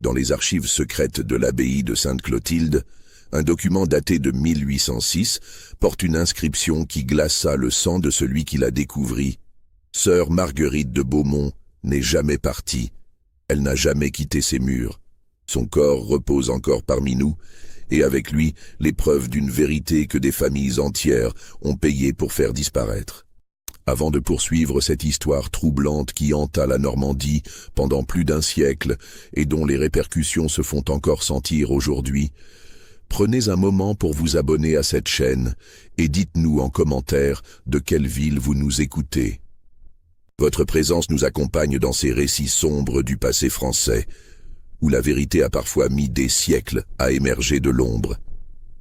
Dans les archives secrètes de l'abbaye de Sainte-Clotilde, un document daté de 1806 porte une inscription qui glaça le sang de celui qui la découvrit. Sœur Marguerite de Beaumont n'est jamais partie. Elle n'a jamais quitté ses murs. Son corps repose encore parmi nous, et avec lui, les preuves d'une vérité que des familles entières ont payé pour faire disparaître. Avant de poursuivre cette histoire troublante qui hanta la Normandie pendant plus d'un siècle et dont les répercussions se font encore sentir aujourd'hui, prenez un moment pour vous abonner à cette chaîne et dites-nous en commentaire de quelle ville vous nous écoutez. Votre présence nous accompagne dans ces récits sombres du passé français, où la vérité a parfois mis des siècles à émerger de l'ombre.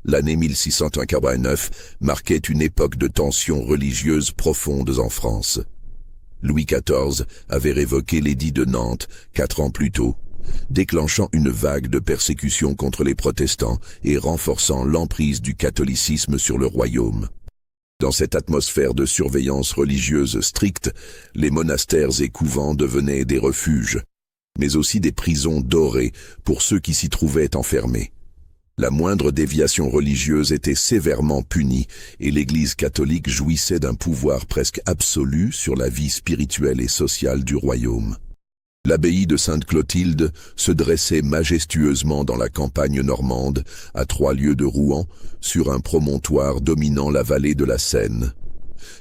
L'année 1689 marquait une époque de tensions religieuses profondes en France. Louis XIV avait révoqué l'édit de Nantes 4 ans plus tôt, déclenchant une vague de persécutions contre les protestants et renforçant l'emprise du catholicisme sur le royaume. Dans cette atmosphère de surveillance religieuse stricte, les monastères et couvents devenaient des refuges, mais aussi des prisons dorées pour ceux qui s'y trouvaient enfermés. La moindre déviation religieuse était sévèrement punie et l'Église catholique jouissait d'un pouvoir presque absolu sur la vie spirituelle et sociale du royaume. L'abbaye de Sainte-Clotilde se dressait majestueusement dans la campagne normande, à 3 lieues de Rouen, sur un promontoire dominant la vallée de la Seine.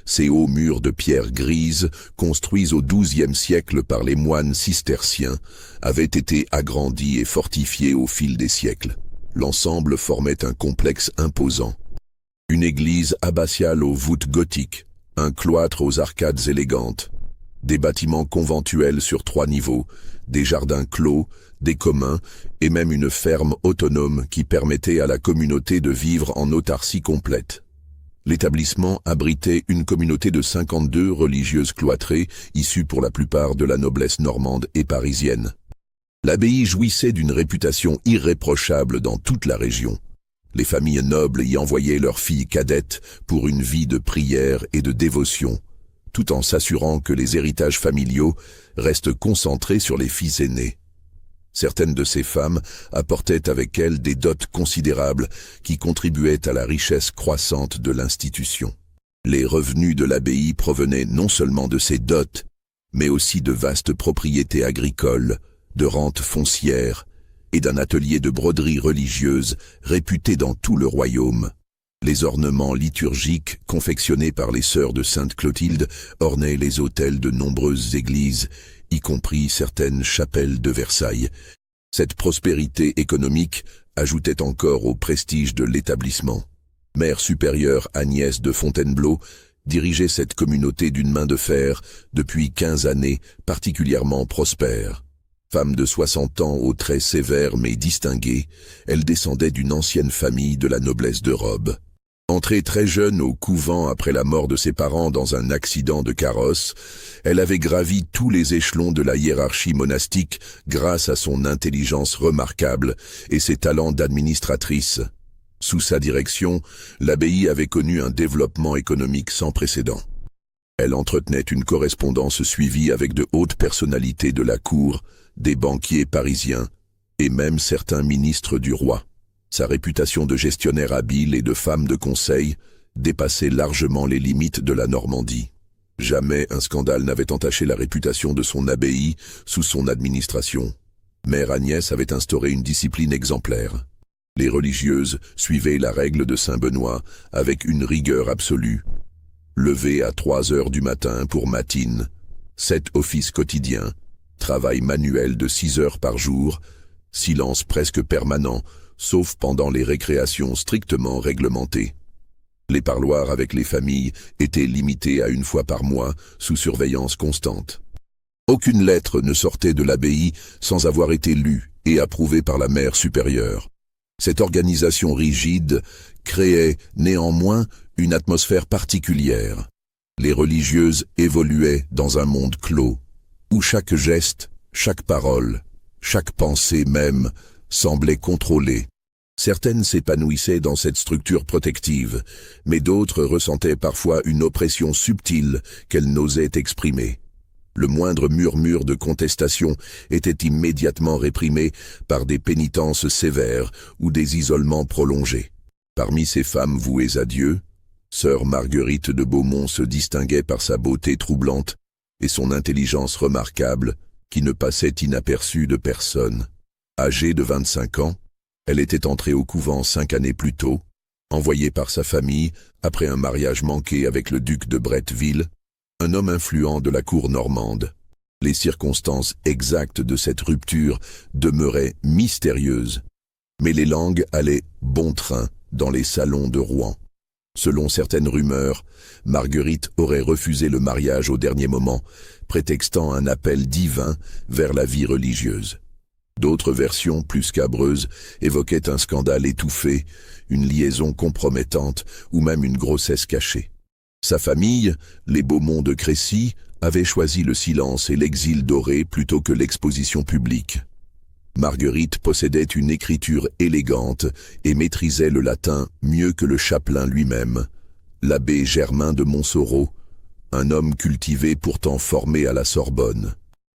Ces hauts murs de pierre grise, construits au XIIe siècle par les moines cisterciens, avaient été agrandis et fortifiés au fil des siècles. L'ensemble formait un complexe imposant. Une église abbatiale aux voûtes gothiques, un cloître aux arcades élégantes, des bâtiments conventuels sur 3 niveaux, des jardins clos, des communs et même une ferme autonome qui permettait à la communauté de vivre en autarcie complète. L'établissement abritait une communauté de 52 religieuses cloîtrées, issues pour la plupart de la noblesse normande et parisienne. L'abbaye jouissait d'une réputation irréprochable dans toute la région. Les familles nobles y envoyaient leurs filles cadettes pour une vie de prière et de dévotion, tout en s'assurant que les héritages familiaux restent concentrés sur les fils aînés. Certaines de ces femmes apportaient avec elles des dots considérables qui contribuaient à la richesse croissante de l'institution. Les revenus de l'abbaye provenaient non seulement de ces dots, mais aussi de vastes propriétés agricoles, de rentes foncières et d'un atelier de broderie religieuse réputé dans tout le royaume. Les ornements liturgiques confectionnés par les sœurs de Sainte-Clotilde ornaient les autels de nombreuses églises, y compris certaines chapelles de Versailles. Cette prospérité économique ajoutait encore au prestige de l'établissement. Mère supérieure Agnès de Fontainebleau dirigeait cette communauté d'une main de fer depuis 15 années particulièrement prospère. Femme de 60 ans aux traits sévères mais distingués, elle descendait d'une ancienne famille de la noblesse de robe. Entrée très jeune au couvent après la mort de ses parents dans un accident de carrosse, elle avait gravi tous les échelons de la hiérarchie monastique grâce à son intelligence remarquable et ses talents d'administratrice. Sous sa direction, l'abbaye avait connu un développement économique sans précédent. Elle entretenait une correspondance suivie avec de hautes personnalités de la cour, des banquiers parisiens et même certains ministres du roi. Sa réputation de gestionnaire habile et de femme de conseil dépassait largement les limites de la Normandie. Jamais un scandale n'avait entaché la réputation de son abbaye sous son administration. Mère Agnès avait instauré une discipline exemplaire. Les religieuses suivaient la règle de Saint-Benoît avec une rigueur absolue. Lever à 3 heures du matin pour matines, 7 offices quotidiens, travail manuel de 6 heures par jour, silence presque permanent, sauf pendant les récréations strictement réglementées. Les parloirs avec les familles étaient limités à 1 fois par mois, sous surveillance constante. Aucune lettre ne sortait de l'abbaye sans avoir été lue et approuvée par la mère supérieure. Cette organisation rigide créait néanmoins une atmosphère particulière. Les religieuses évoluaient dans un monde clos, où chaque geste, chaque parole, chaque pensée même, semblait contrôlée. Certaines s'épanouissaient dans cette structure protective, mais d'autres ressentaient parfois une oppression subtile qu'elles n'osaient exprimer. Le moindre murmure de contestation était immédiatement réprimé par des pénitences sévères ou des isolements prolongés. Parmi ces femmes vouées à Dieu, sœur Marguerite de Beaumont se distinguait par sa beauté troublante et son intelligence remarquable qui ne passait inaperçue de personne. Âgée de 25 ans, elle était entrée au couvent 5 années plus tôt, envoyée par sa famille après un mariage manqué avec le duc de Bretteville, un homme influent de la cour normande. Les circonstances exactes de cette rupture demeuraient mystérieuses, mais les langues allaient bon train dans les salons de Rouen. Selon certaines rumeurs, Marguerite aurait refusé le mariage au dernier moment, prétextant un appel divin vers la vie religieuse. D'autres versions, plus scabreuses, évoquaient un scandale étouffé, une liaison compromettante ou même une grossesse cachée. Sa famille, les Beaumont de Crécy, avait choisi le silence et l'exil doré plutôt que l'exposition publique. Marguerite possédait une écriture élégante et maîtrisait le latin mieux que le chapelain lui-même, l'abbé Germain de Montsoreau, un homme cultivé pourtant formé à la Sorbonne.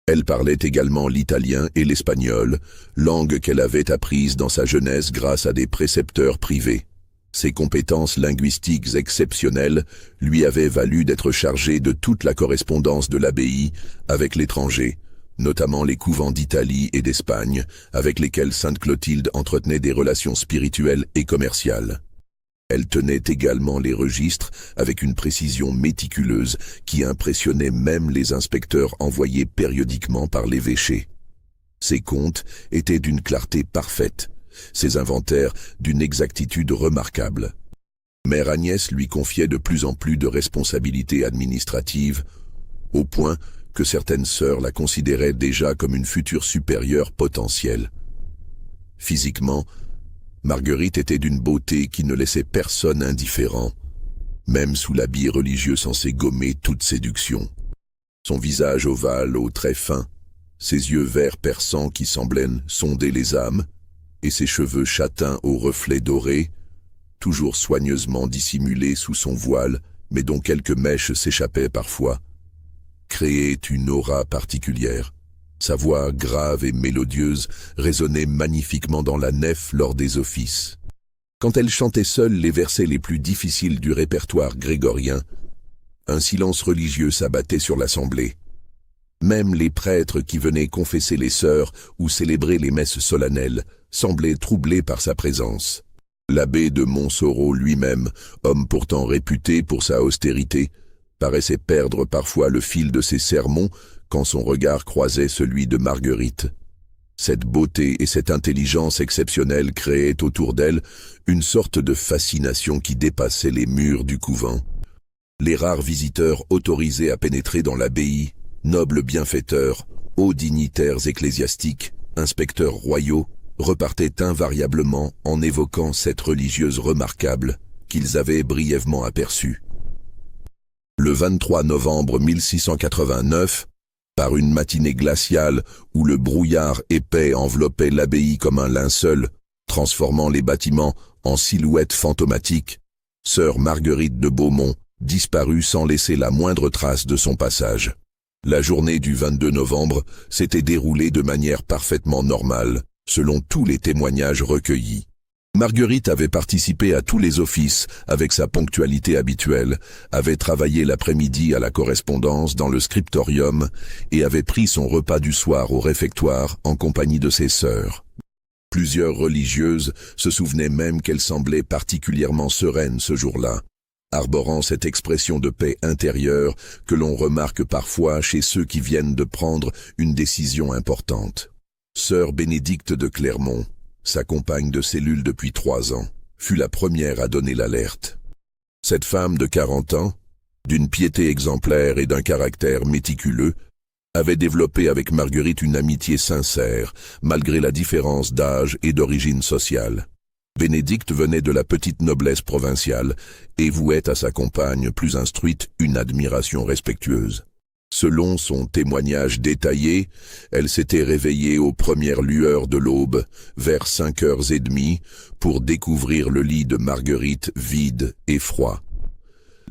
Elle parlait également l'italien et l'espagnol, langues qu'elle avait apprises dans sa jeunesse grâce à des précepteurs privés. Ses compétences linguistiques exceptionnelles lui avaient valu d'être chargée de toute la correspondance de l'abbaye avec l'étranger, notamment les couvents d'Italie et d'Espagne, avec lesquels sainte Clotilde entretenait des relations spirituelles et commerciales. Elle tenait également les registres avec une précision méticuleuse qui impressionnait même les inspecteurs envoyés périodiquement par l'évêché. Ses comptes étaient d'une clarté parfaite, ses inventaires d'une exactitude remarquable. Mère Agnès lui confiait de plus en plus de responsabilités administratives, au point que certaines sœurs la considéraient déjà comme une future supérieure potentielle. Physiquement, Marguerite était d'une beauté qui ne laissait personne indifférent, même sous l'habit religieux censé gommer toute séduction. Son visage ovale aux traits fins, ses yeux verts perçants qui semblaient sonder les âmes, et ses cheveux châtains aux reflets dorés, toujours soigneusement dissimulés sous son voile, mais dont quelques mèches s'échappaient parfois, créaient une aura particulière. Sa voix grave et mélodieuse résonnait magnifiquement dans la nef lors des offices. Quand elle chantait seule les versets les plus difficiles du répertoire grégorien, un silence religieux s'abattait sur l'assemblée. Même les prêtres qui venaient confesser les sœurs ou célébrer les messes solennelles semblaient troublés par sa présence. L'abbé de Montsoreau lui-même, homme pourtant réputé pour sa austérité, paraissait perdre parfois le fil de ses sermons quand son regard croisait celui de Marguerite. Cette beauté et cette intelligence exceptionnelle créaient autour d'elle une sorte de fascination qui dépassait les murs du couvent. Les rares visiteurs autorisés à pénétrer dans l'abbaye, nobles bienfaiteurs, hauts dignitaires ecclésiastiques, inspecteurs royaux, repartaient invariablement en évoquant cette religieuse remarquable qu'ils avaient brièvement aperçue. Le 23 novembre 1689, par une matinée glaciale où le brouillard épais enveloppait l'abbaye comme un linceul, transformant les bâtiments en silhouettes fantomatiques, sœur Marguerite de Beaumont disparut sans laisser la moindre trace de son passage. La journée du 22 novembre s'était déroulée de manière parfaitement normale, selon tous les témoignages recueillis. Marguerite avait participé à tous les offices avec sa ponctualité habituelle, avait travaillé l'après-midi à la correspondance dans le scriptorium et avait pris son repas du soir au réfectoire en compagnie de ses sœurs. Plusieurs religieuses se souvenaient même qu'elle semblait particulièrement sereine ce jour-là, arborant cette expression de paix intérieure que l'on remarque parfois chez ceux qui viennent de prendre une décision importante. Sœur Bénédicte de Clermont, sa compagne de cellule depuis 3 ans, fut la première à donner l'alerte. Cette femme de 40 ans, d'une piété exemplaire et d'un caractère méticuleux, avait développé avec Marguerite une amitié sincère, malgré la différence d'âge et d'origine sociale. Bénédicte venait de la petite noblesse provinciale et vouait à sa compagne plus instruite une admiration respectueuse. Selon son témoignage détaillé, elle s'était réveillée aux premières lueurs de l'aube, vers 5h30, pour découvrir le lit de Marguerite vide et froid.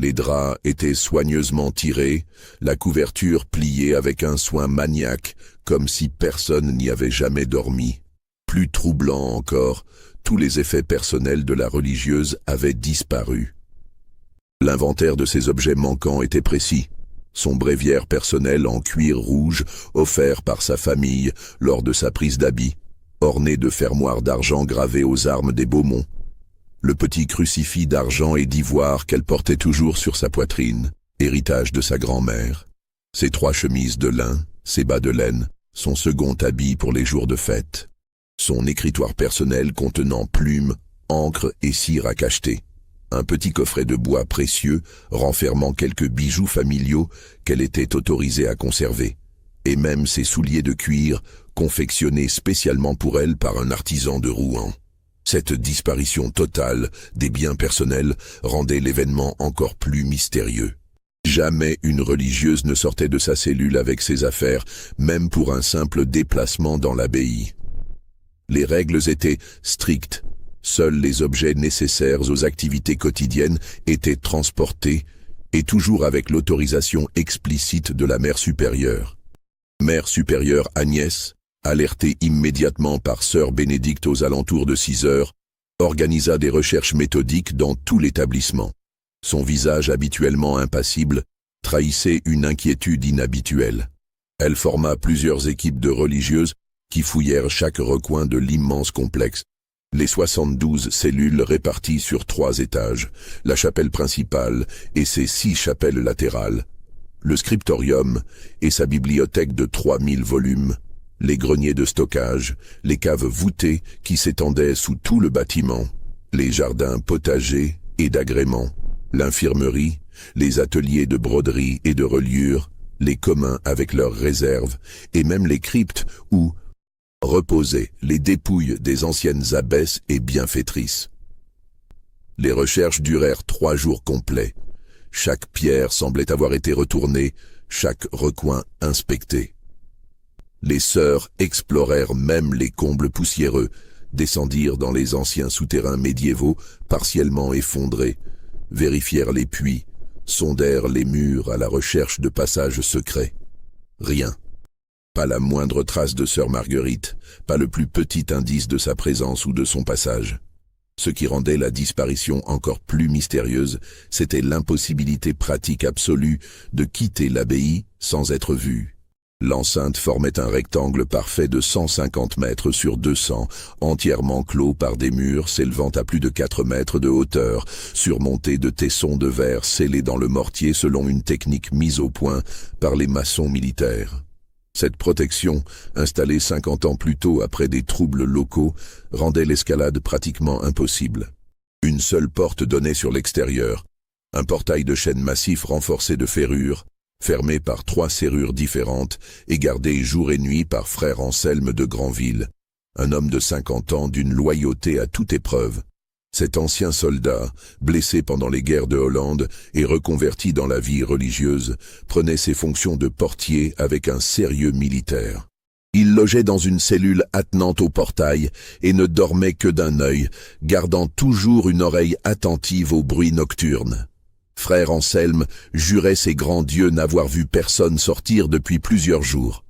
Les draps étaient soigneusement tirés, la couverture pliée avec un soin maniaque, comme si personne n'y avait jamais dormi. Plus troublant encore, tous les effets personnels de la religieuse avaient disparu. L'inventaire de ses objets manquants était précis. Son bréviaire personnel en cuir rouge, offert par sa famille lors de sa prise d'habit, orné de fermoirs d'argent gravés aux armes des Beaumont. Le petit crucifix d'argent et d'ivoire qu'elle portait toujours sur sa poitrine, héritage de sa grand-mère. Ses 3 chemises de lin, ses bas de laine, son second habit pour les jours de fête. Son écritoire personnel contenant plumes, encre et cire à cacheter. Un petit coffret de bois précieux renfermant quelques bijoux familiaux qu'elle était autorisée à conserver. Et même ses souliers de cuir, confectionnés spécialement pour elle par un artisan de Rouen. Cette disparition totale des biens personnels rendait l'événement encore plus mystérieux. Jamais une religieuse ne sortait de sa cellule avec ses affaires, même pour un simple déplacement dans l'abbaye. Les règles étaient strictes. Seuls les objets nécessaires aux activités quotidiennes étaient transportés, et toujours avec l'autorisation explicite de la mère supérieure. Mère supérieure Agnès, alertée immédiatement par sœur Bénédicte aux alentours de 6 heures, organisa des recherches méthodiques dans tout l'établissement. Son visage habituellement impassible trahissait une inquiétude inhabituelle. Elle forma plusieurs équipes de religieuses qui fouillèrent chaque recoin de l'immense complexe. Les 72 cellules réparties sur 3 étages, la chapelle principale et ses 6 chapelles latérales, le scriptorium et sa bibliothèque de 3000 volumes, les greniers de stockage, les caves voûtées qui s'étendaient sous tout le bâtiment, les jardins potagers et d'agrément, l'infirmerie, les ateliers de broderie et de reliure, les communs avec leurs réserves, et même les cryptes où reposaient les dépouilles des anciennes abbesses et bienfaitrices. Les recherches durèrent 3 jours complets. Chaque pierre semblait avoir été retournée, chaque recoin inspecté. Les sœurs explorèrent même les combles poussiéreux, descendirent dans les anciens souterrains médiévaux partiellement effondrés, vérifièrent les puits, sondèrent les murs à la recherche de passages secrets. Rien. Pas la moindre trace de sœur Marguerite, pas le plus petit indice de sa présence ou de son passage. Ce qui rendait la disparition encore plus mystérieuse, c'était l'impossibilité pratique absolue de quitter l'abbaye sans être vue. L'enceinte formait un rectangle parfait de 150 mètres sur 200, entièrement clos par des murs s'élevant à plus de 4 mètres de hauteur, surmontés de tessons de verre scellés dans le mortier selon une technique mise au point par les maçons militaires. Cette protection, installée 50 ans plus tôt après des troubles locaux, rendait l'escalade pratiquement impossible. Une seule porte donnait sur l'extérieur, un portail de chêne massif renforcé de ferrures, fermé par 3 serrures différentes et gardé jour et nuit par frère Anselme de Granville, un homme de 50 ans d'une loyauté à toute épreuve. Cet ancien soldat, blessé pendant les guerres de Hollande et reconverti dans la vie religieuse, prenait ses fonctions de portier avec un sérieux militaire. Il logeait dans une cellule attenante au portail et ne dormait que d'un œil, gardant toujours une oreille attentive aux bruits nocturnes. Frère Anselme jurait ses grands dieux n'avoir vu personne sortir depuis plusieurs jours.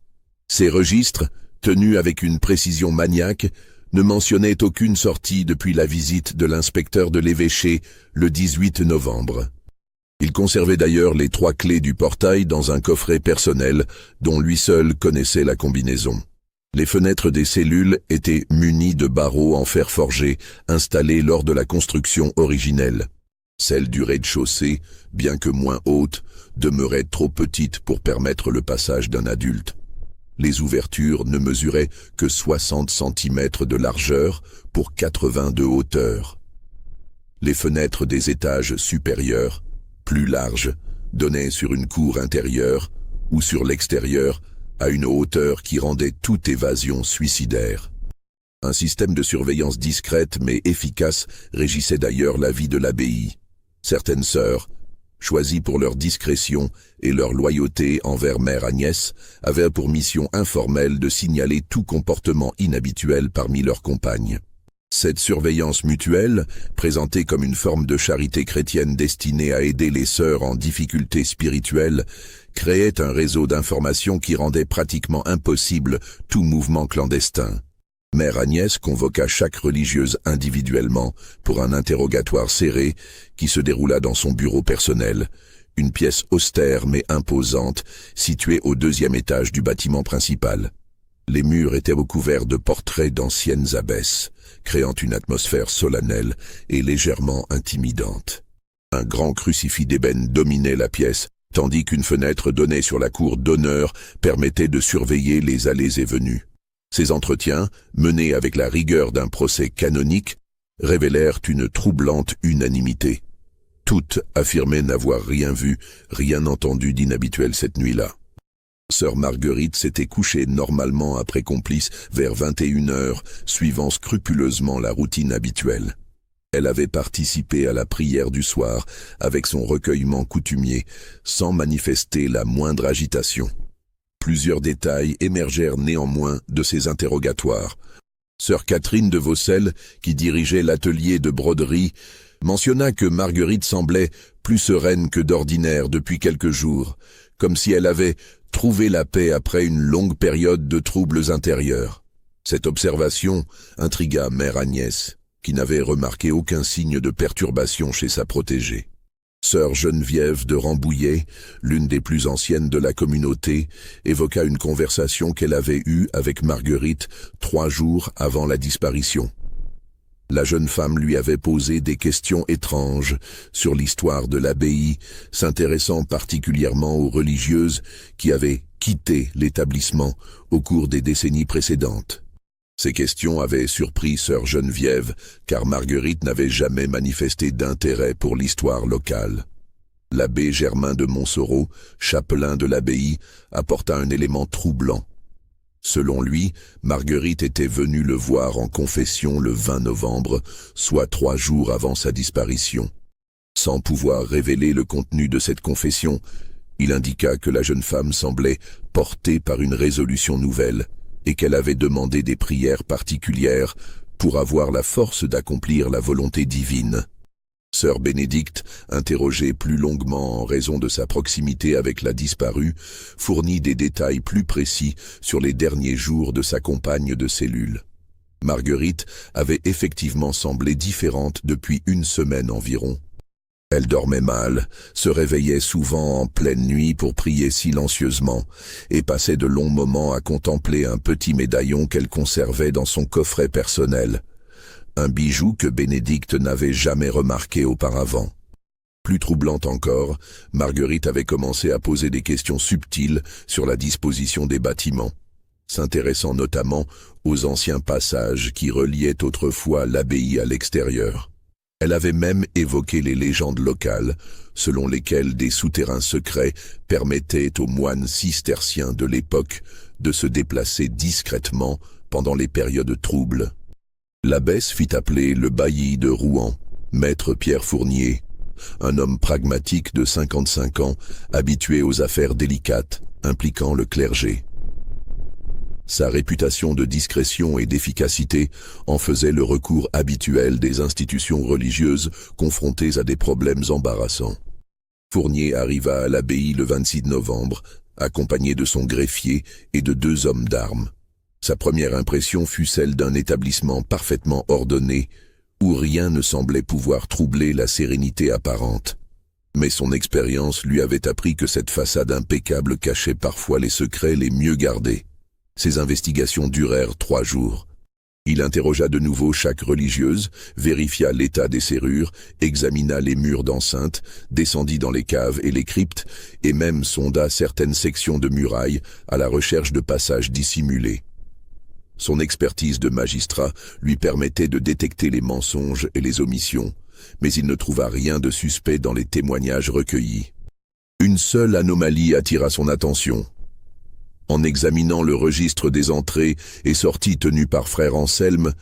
Ses registres, tenus avec une précision maniaque, ne mentionnaient aucune sortie depuis la visite de l'inspecteur de l'évêché le 18 novembre. Il conservait d'ailleurs les 3 clés du portail dans un coffret personnel dont lui seul connaissait la combinaison. Les fenêtres des cellules étaient munies de barreaux en fer forgé installés lors de la construction originelle. Celle du rez-de-chaussée, bien que moins haute, demeurait trop petite pour permettre le passage d'un adulte. Les ouvertures ne mesuraient que 60 cm de largeur pour 80 de hauteur. Les fenêtres des étages supérieurs, plus larges, donnaient sur une cour intérieure ou sur l'extérieur à une hauteur qui rendait toute évasion suicidaire. Un système de surveillance discrète mais efficace régissait d'ailleurs la vie de l'abbaye. Certaines sœurs, choisies pour leur discrétion et leur loyauté envers mère Agnès, avaient pour mission informelle de signaler tout comportement inhabituel parmi leurs compagnes. Cette surveillance mutuelle, présentée comme une forme de charité chrétienne destinée à aider les sœurs en difficulté spirituelle, créait un réseau d'informations qui rendait pratiquement impossible tout mouvement clandestin. Mère Agnès convoqua chaque religieuse individuellement pour un interrogatoire serré qui se déroula dans son bureau personnel, une pièce austère mais imposante, située au 2e étage du bâtiment principal. Les murs étaient recouverts de portraits d'anciennes abbesses, créant une atmosphère solennelle et légèrement intimidante. Un grand crucifix d'ébène dominait la pièce, tandis qu'une fenêtre donnait sur la cour d'honneur permettait de surveiller les allées et venues. Ces entretiens, menés avec la rigueur d'un procès canonique, révélèrent une troublante unanimité. Toutes affirmaient n'avoir rien vu, rien entendu d'inhabituel cette nuit-là. Sœur Marguerite s'était couchée normalement après complice vers 21h, suivant scrupuleusement la routine habituelle. Elle avait participé à la prière du soir avec son recueillement coutumier, sans manifester la moindre agitation. Plusieurs détails émergèrent néanmoins de ces interrogatoires. Sœur Catherine de Vaucelles, qui dirigeait l'atelier de broderie, mentionna que Marguerite semblait plus sereine que d'ordinaire depuis quelques jours, comme si elle avait trouvé la paix après une longue période de troubles intérieurs. Cette observation intrigua Mère Agnès, qui n'avait remarqué aucun signe de perturbation chez sa protégée. Sœur Geneviève de Rambouillet, l'une des plus anciennes de la communauté, évoqua une conversation qu'elle avait eue avec Marguerite 3 jours avant la disparition. La jeune femme lui avait posé des questions étranges sur l'histoire de l'abbaye, s'intéressant particulièrement aux religieuses qui avaient quitté l'établissement au cours des décennies précédentes. Ces questions avaient surpris sœur Geneviève, car Marguerite n'avait jamais manifesté d'intérêt pour l'histoire locale. L'abbé Germain de Montsoreau, chapelain de l'abbaye, apporta un élément troublant. Selon lui, Marguerite était venue le voir en confession le 20 novembre, soit 3 jours avant sa disparition. Sans pouvoir révéler le contenu de cette confession, il indiqua que la jeune femme semblait portée par une résolution nouvelle et qu'elle avait demandé des prières particulières pour avoir la force d'accomplir la volonté divine. Sœur Bénédicte, interrogée plus longuement en raison de sa proximité avec la disparue, fournit des détails plus précis sur les derniers jours de sa compagne de cellule. Marguerite avait effectivement semblé différente depuis 1 semaine environ. Elle dormait mal, se réveillait souvent en pleine nuit pour prier silencieusement et passait de longs moments à contempler un petit médaillon qu'elle conservait dans son coffret personnel. Un bijou que Bénédicte n'avait jamais remarqué auparavant. Plus troublante encore, Marguerite avait commencé à poser des questions subtiles sur la disposition des bâtiments, s'intéressant notamment aux anciens passages qui reliaient autrefois l'abbaye à l'extérieur. Elle avait même évoqué les légendes locales, selon lesquelles des souterrains secrets permettaient aux moines cisterciens de l'époque de se déplacer discrètement pendant les périodes troubles. L'abbesse fit appeler le bailli de Rouen, maître Pierre Fournier, un homme pragmatique de 55 ans, habitué aux affaires délicates, impliquant le clergé. Sa réputation de discrétion et d'efficacité en faisait le recours habituel des institutions religieuses confrontées à des problèmes embarrassants. Fournier arriva à l'abbaye le 26 novembre, accompagné de son greffier et de 2 hommes d'armes. Sa première impression fut celle d'un établissement parfaitement ordonné, où rien ne semblait pouvoir troubler la sérénité apparente. Mais son expérience lui avait appris que cette façade impeccable cachait parfois les secrets les mieux gardés. Ses investigations durèrent 3 jours. Il interrogea de nouveau chaque religieuse, vérifia l'état des serrures, examina les murs d'enceinte, descendit dans les caves et les cryptes, et même sonda certaines sections de murailles à la recherche de passages dissimulés. Son expertise de magistrat lui permettait de détecter les mensonges et les omissions, mais il ne trouva rien de suspect dans les témoignages recueillis. Une seule anomalie attira son attention. En examinant le registre des entrées et sorties tenues par frère Anselme,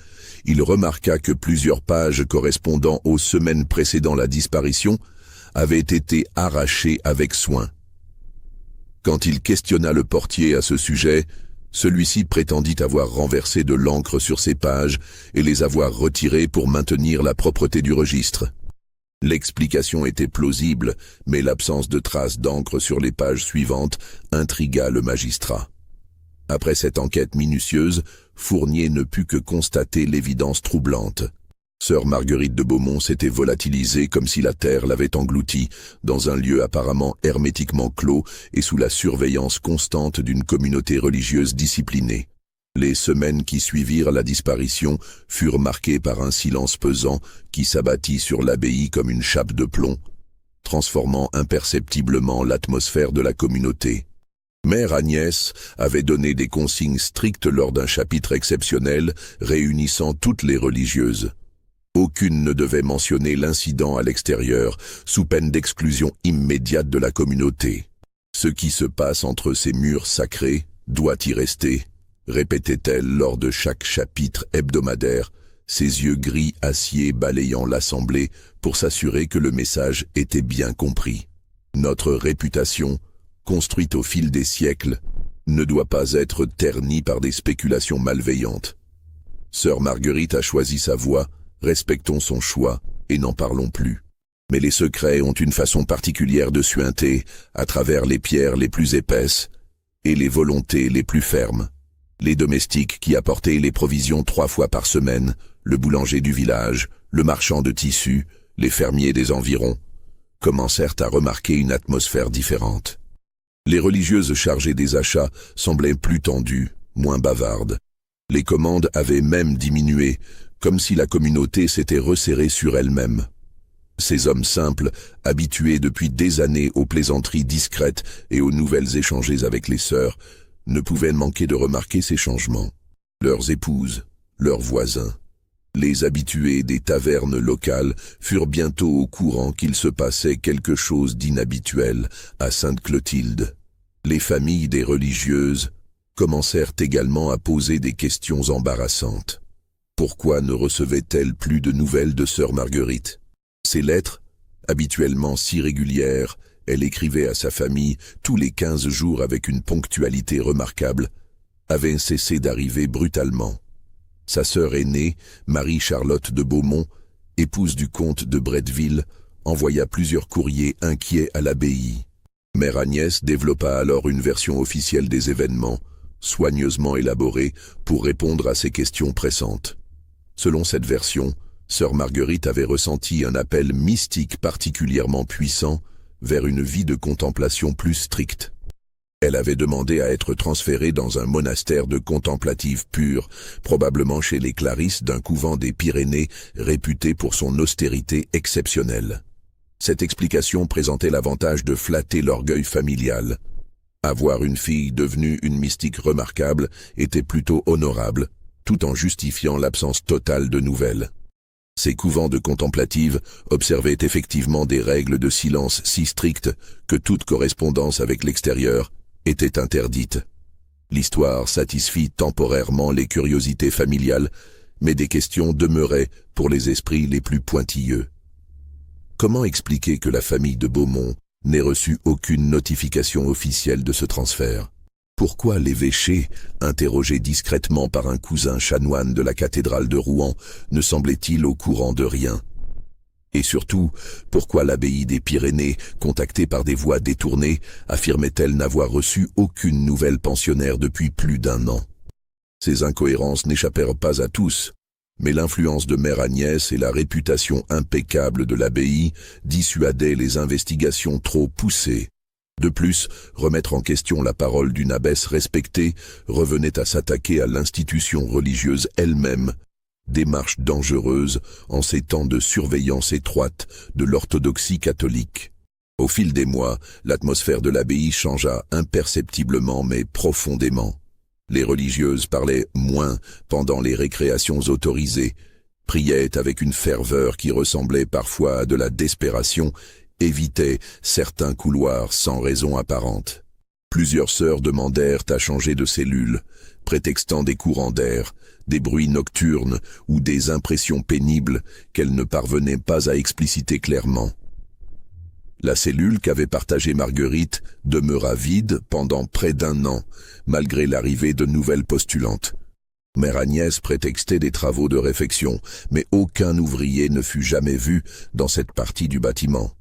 il remarqua que plusieurs pages correspondant aux semaines précédant la disparition avaient été arrachées avec soin. Quand il questionna le portier à ce sujet, Celui-ci prétendit avoir renversé de l'encre sur ces pages et les avoir retirées pour maintenir la propreté du registre. L'explication était plausible, mais l'absence de traces d'encre sur les pages suivantes intrigua le magistrat. Après cette enquête minutieuse, Fournier ne put que constater l'évidence troublante. Sœur Marguerite de Beaumont s'était volatilisée comme si la terre l'avait engloutie, dans un lieu apparemment hermétiquement clos et sous la surveillance constante d'une communauté religieuse disciplinée. Les semaines qui suivirent la disparition furent marquées par un silence pesant qui s'abattit sur l'abbaye comme une chape de plomb, transformant imperceptiblement l'atmosphère de la communauté. Mère Agnès avait donné des consignes strictes lors d'un chapitre exceptionnel réunissant toutes les religieuses. Aucune ne devait mentionner l'incident à l'extérieur, sous peine d'exclusion immédiate de la communauté. Ce qui se passe entre ces murs sacrés doit y rester, répétait-elle lors de chaque chapitre hebdomadaire, ses yeux gris acier balayant l'assemblée pour s'assurer que le message était bien compris. Notre réputation, construite au fil des siècles, ne doit pas être ternie par des spéculations malveillantes. Sœur Marguerite a choisi sa voie, respectons son choix et n'en parlons plus. Mais les secrets ont une façon particulière de suinter à travers les pierres les plus épaisses et les volontés les plus fermes. Les domestiques qui apportaient les provisions 3 fois par semaine, le boulanger du village, le marchand de tissus, les fermiers des environs, commencèrent à remarquer une atmosphère différente. Les religieuses chargées des achats semblaient plus tendues, moins bavardes. Les commandes avaient même diminué, comme si la communauté s'était resserrée sur elle-même. Ces hommes simples, habitués depuis des années aux plaisanteries discrètes et aux nouvelles échangées avec les sœurs, ne pouvaient manquer de remarquer ces changements. Leurs épouses, leurs voisins, les habitués des tavernes locales furent bientôt au courant qu'il se passait quelque chose d'inhabituel à Sainte-Clotilde. Les familles des religieuses commencèrent également à poser des questions embarrassantes. Pourquoi ne recevait-elle plus de nouvelles de sœur Marguerite? Ses lettres, habituellement si régulières, elle écrivait à sa famille tous les 15 jours avec une ponctualité remarquable, avaient cessé d'arriver brutalement. Sa sœur aînée, Marie-Charlotte de Beaumont, épouse du comte de Bretteville, envoya plusieurs courriers inquiets à l'abbaye. Mère Agnès développa alors une version officielle des événements, soigneusement élaborée pour répondre à ces questions pressantes. Selon cette version, sœur Marguerite avait ressenti un appel mystique particulièrement puissant vers une vie de contemplation plus stricte. Elle avait demandé à être transférée dans un monastère de contemplative pure, probablement chez les Clarisses d'un couvent des Pyrénées réputé pour son austérité exceptionnelle. Cette explication présentait l'avantage de flatter l'orgueil familial. Avoir une fille devenue une mystique remarquable était plutôt honorable, tout en justifiant l'absence totale de nouvelles. Ces couvents de contemplatives observaient effectivement des règles de silence si strictes que toute correspondance avec l'extérieur était interdite. L'histoire satisfit temporairement les curiosités familiales, mais des questions demeuraient pour les esprits les plus pointilleux. Comment expliquer que la famille de Beaumont n'ait reçu aucune notification officielle de ce transfert? Pourquoi l'évêché, interrogé discrètement par un cousin chanoine de la cathédrale de Rouen, ne semblait-il au courant de rien? Et surtout, pourquoi l'abbaye des Pyrénées, contactée par des voies détournées, affirmait-elle n'avoir reçu aucune nouvelle pensionnaire depuis plus d'1 an? Ces incohérences n'échappèrent pas à tous, mais l'influence de Mère Agnès et la réputation impeccable de l'abbaye dissuadaient les investigations trop poussées. De plus, remettre en question la parole d'une abbesse respectée revenait à s'attaquer à l'institution religieuse elle-même, démarche dangereuse en ces temps de surveillance étroite de l'orthodoxie catholique. Au fil des mois, l'atmosphère de l'abbaye changea imperceptiblement mais profondément. Les religieuses parlaient moins pendant les récréations autorisées, priaient avec une ferveur qui ressemblait parfois à de la despération, évitaient certains couloirs sans raison apparente. Plusieurs sœurs demandèrent à changer de cellule, prétextant des courants d'air, des bruits nocturnes ou des impressions pénibles qu'elles ne parvenaient pas à expliciter clairement. La cellule qu'avait partagée Marguerite demeura vide pendant près d'1 an, malgré l'arrivée de nouvelles postulantes. Mère Agnès prétextait des travaux de réfection, mais aucun ouvrier ne fut jamais vu dans cette partie du bâtiment.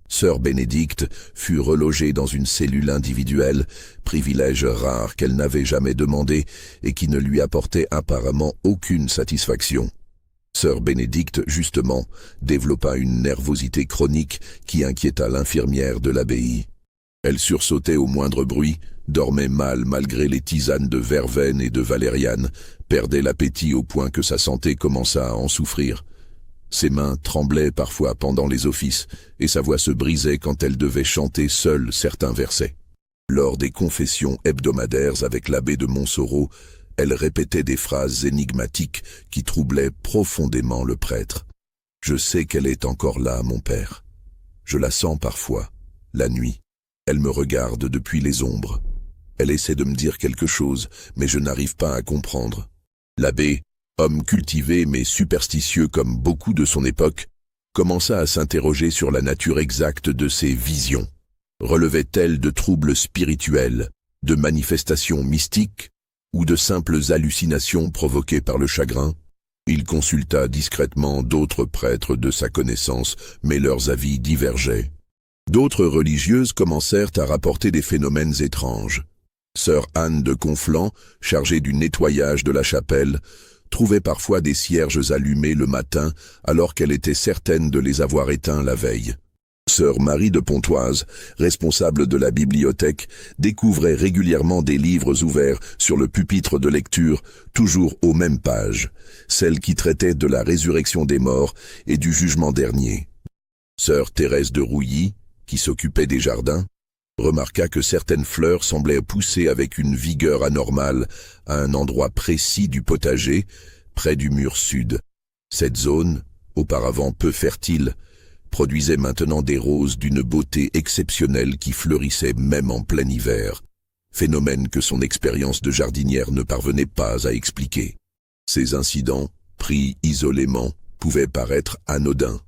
Sœur Bénédicte fut relogée dans une cellule individuelle, privilège rare qu'elle n'avait jamais demandé et qui ne lui apportait apparemment aucune satisfaction. Sœur Bénédicte, justement, développa une nervosité chronique qui inquiéta l'infirmière de l'abbaye. Elle sursautait au moindre bruit, dormait mal malgré les tisanes de verveine et de valériane, perdait l'appétit au point que sa santé commença à en souffrir. Ses mains tremblaient parfois pendant les offices, et sa voix se brisait quand elle devait chanter seule certains versets. Lors des confessions hebdomadaires avec l'abbé de Montsoreau, elle répétait des phrases énigmatiques qui troublaient profondément le prêtre. « Je sais qu'elle est encore là, mon père. Je la sens parfois, la nuit. Elle me regarde depuis les ombres. Elle essaie de me dire quelque chose, mais je n'arrive pas à comprendre. » L'abbé, homme cultivé mais superstitieux comme beaucoup de son époque, commença à s'interroger sur la nature exacte de ces visions. Relevaient-elles de troubles spirituels, de manifestations mystiques ou de simples hallucinations provoquées par le chagrin? Il consulta discrètement d'autres prêtres de sa connaissance, mais leurs avis divergeaient. D'autres religieuses commencèrent à rapporter des phénomènes étranges. Sœur Anne de Conflans, chargée du nettoyage de la chapelle, trouvait parfois des cierges allumés le matin alors qu'elle était certaine de les avoir éteints la veille. Sœur Marie de Pontoise, responsable de la bibliothèque, découvrait régulièrement des livres ouverts sur le pupitre de lecture, toujours aux mêmes pages, celles qui traitaient de la résurrection des morts et du jugement dernier. Sœur Thérèse de Rouilly, qui s'occupait des jardins, remarqua que certaines fleurs semblaient pousser avec une vigueur anormale à un endroit précis du potager, près du mur sud. Cette zone, auparavant peu fertile, produisait maintenant des roses d'une beauté exceptionnelle qui fleurissaient même en plein hiver, phénomène que son expérience de jardinière ne parvenait pas à expliquer. Ces incidents, pris isolément, pouvaient paraître anodins,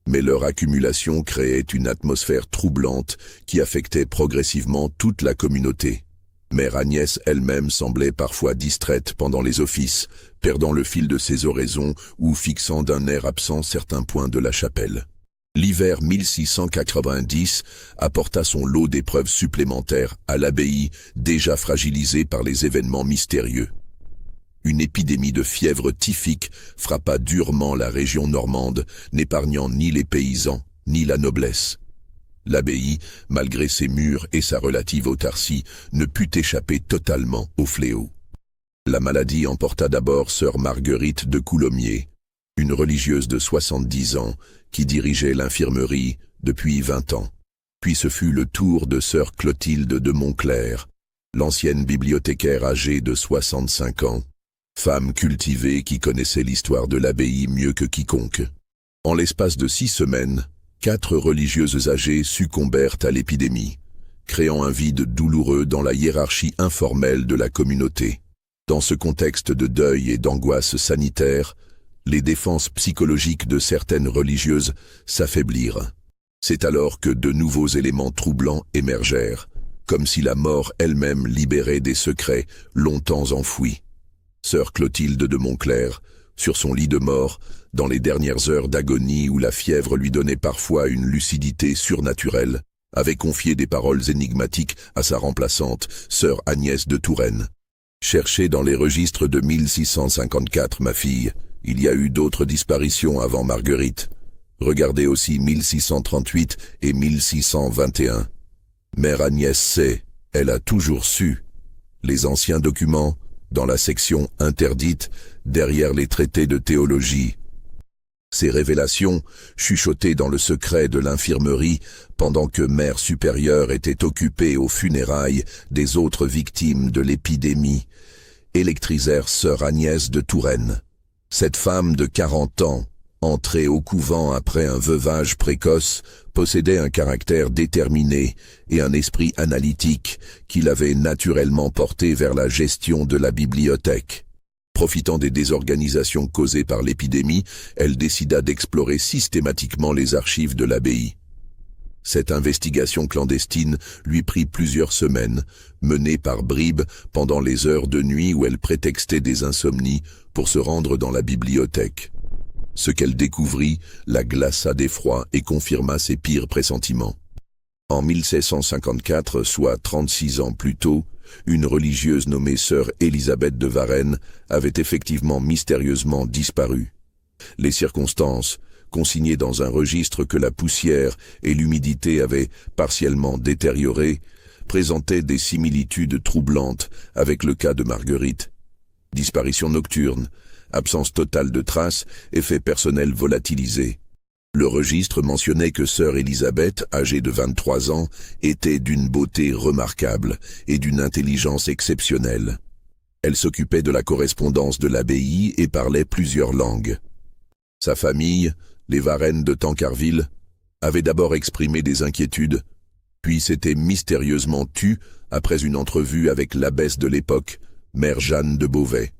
mais leur accumulation créait une atmosphère troublante qui affectait progressivement toute la communauté. Mère Agnès elle-même semblait parfois distraite pendant les offices, perdant le fil de ses oraisons ou fixant d'un air absent certains points de la chapelle. L'hiver 1690 apporta son lot d'épreuves supplémentaires à l'abbaye déjà fragilisée par les événements mystérieux. Une épidémie de fièvre typhique frappa durement la région normande, n'épargnant ni les paysans, ni la noblesse. L'abbaye, malgré ses murs et sa relative autarcie, ne put échapper totalement au fléau. La maladie emporta d'abord sœur Marguerite de Coulommiers, une religieuse de 70 ans qui dirigeait l'infirmerie depuis 20 ans. Puis ce fut le tour de sœur Clotilde de Montclair, l'ancienne bibliothécaire âgée de 65 ans, femme cultivée qui connaissait l'histoire de l'abbaye mieux que quiconque. En l'espace de 6 semaines, 4 religieuses âgées succombèrent à l'épidémie, créant un vide douloureux dans la hiérarchie informelle de la communauté. Dans ce contexte de deuil et d'angoisse sanitaire, les défenses psychologiques de certaines religieuses s'affaiblirent. C'est alors que de nouveaux éléments troublants émergèrent, comme si la mort elle-même libérait des secrets longtemps enfouis. Sœur Clotilde de Montclair, sur son lit de mort, dans les dernières heures d'agonie où la fièvre lui donnait parfois une lucidité surnaturelle, avait confié des paroles énigmatiques à sa remplaçante, sœur Agnès de Touraine. « Cherchez dans les registres de 1654, ma fille. Il y a eu d'autres disparitions avant Marguerite. Regardez aussi 1638 et 1621. Mère Agnès sait, elle a toujours su. Les anciens documents, dans la section interdite, derrière les traités de théologie. Ces révélations, chuchotées dans le secret de l'infirmerie, pendant que Mère supérieure était occupée aux funérailles des autres victimes de l'épidémie, électrisèrent sœur Agnès de Touraine. Cette femme de 40 ans, entrée au couvent après un veuvage précoce, possédait un caractère déterminé et un esprit analytique qui l'avait naturellement porté vers la gestion de la bibliothèque. Profitant des désorganisations causées par l'épidémie, elle décida d'explorer systématiquement les archives de l'abbaye. Cette investigation clandestine lui prit plusieurs semaines, menée par bribes pendant les heures de nuit où elle prétextait des insomnies pour se rendre dans la bibliothèque. Ce qu'elle découvrit la glaça d'effroi et confirma ses pires pressentiments. En 1654, soit 36 ans plus tôt, une religieuse nommée sœur Élisabeth de Varennes avait effectivement mystérieusement disparu. Les circonstances, consignées dans un registre que la poussière et l'humidité avaient partiellement détérioré, présentaient des similitudes troublantes avec le cas de Marguerite. Disparition nocturne, absence totale de traces, effets personnels volatilisés. Le registre mentionnait que sœur Élisabeth, âgée de 23 ans, était d'une beauté remarquable et d'une intelligence exceptionnelle. Elle s'occupait de la correspondance de l'abbaye et parlait plusieurs langues. Sa famille, les Varennes de Tancarville, avait d'abord exprimé des inquiétudes, puis s'était mystérieusement tue après une entrevue avec l'abbesse de l'époque, mère Jeanne de Beauvais.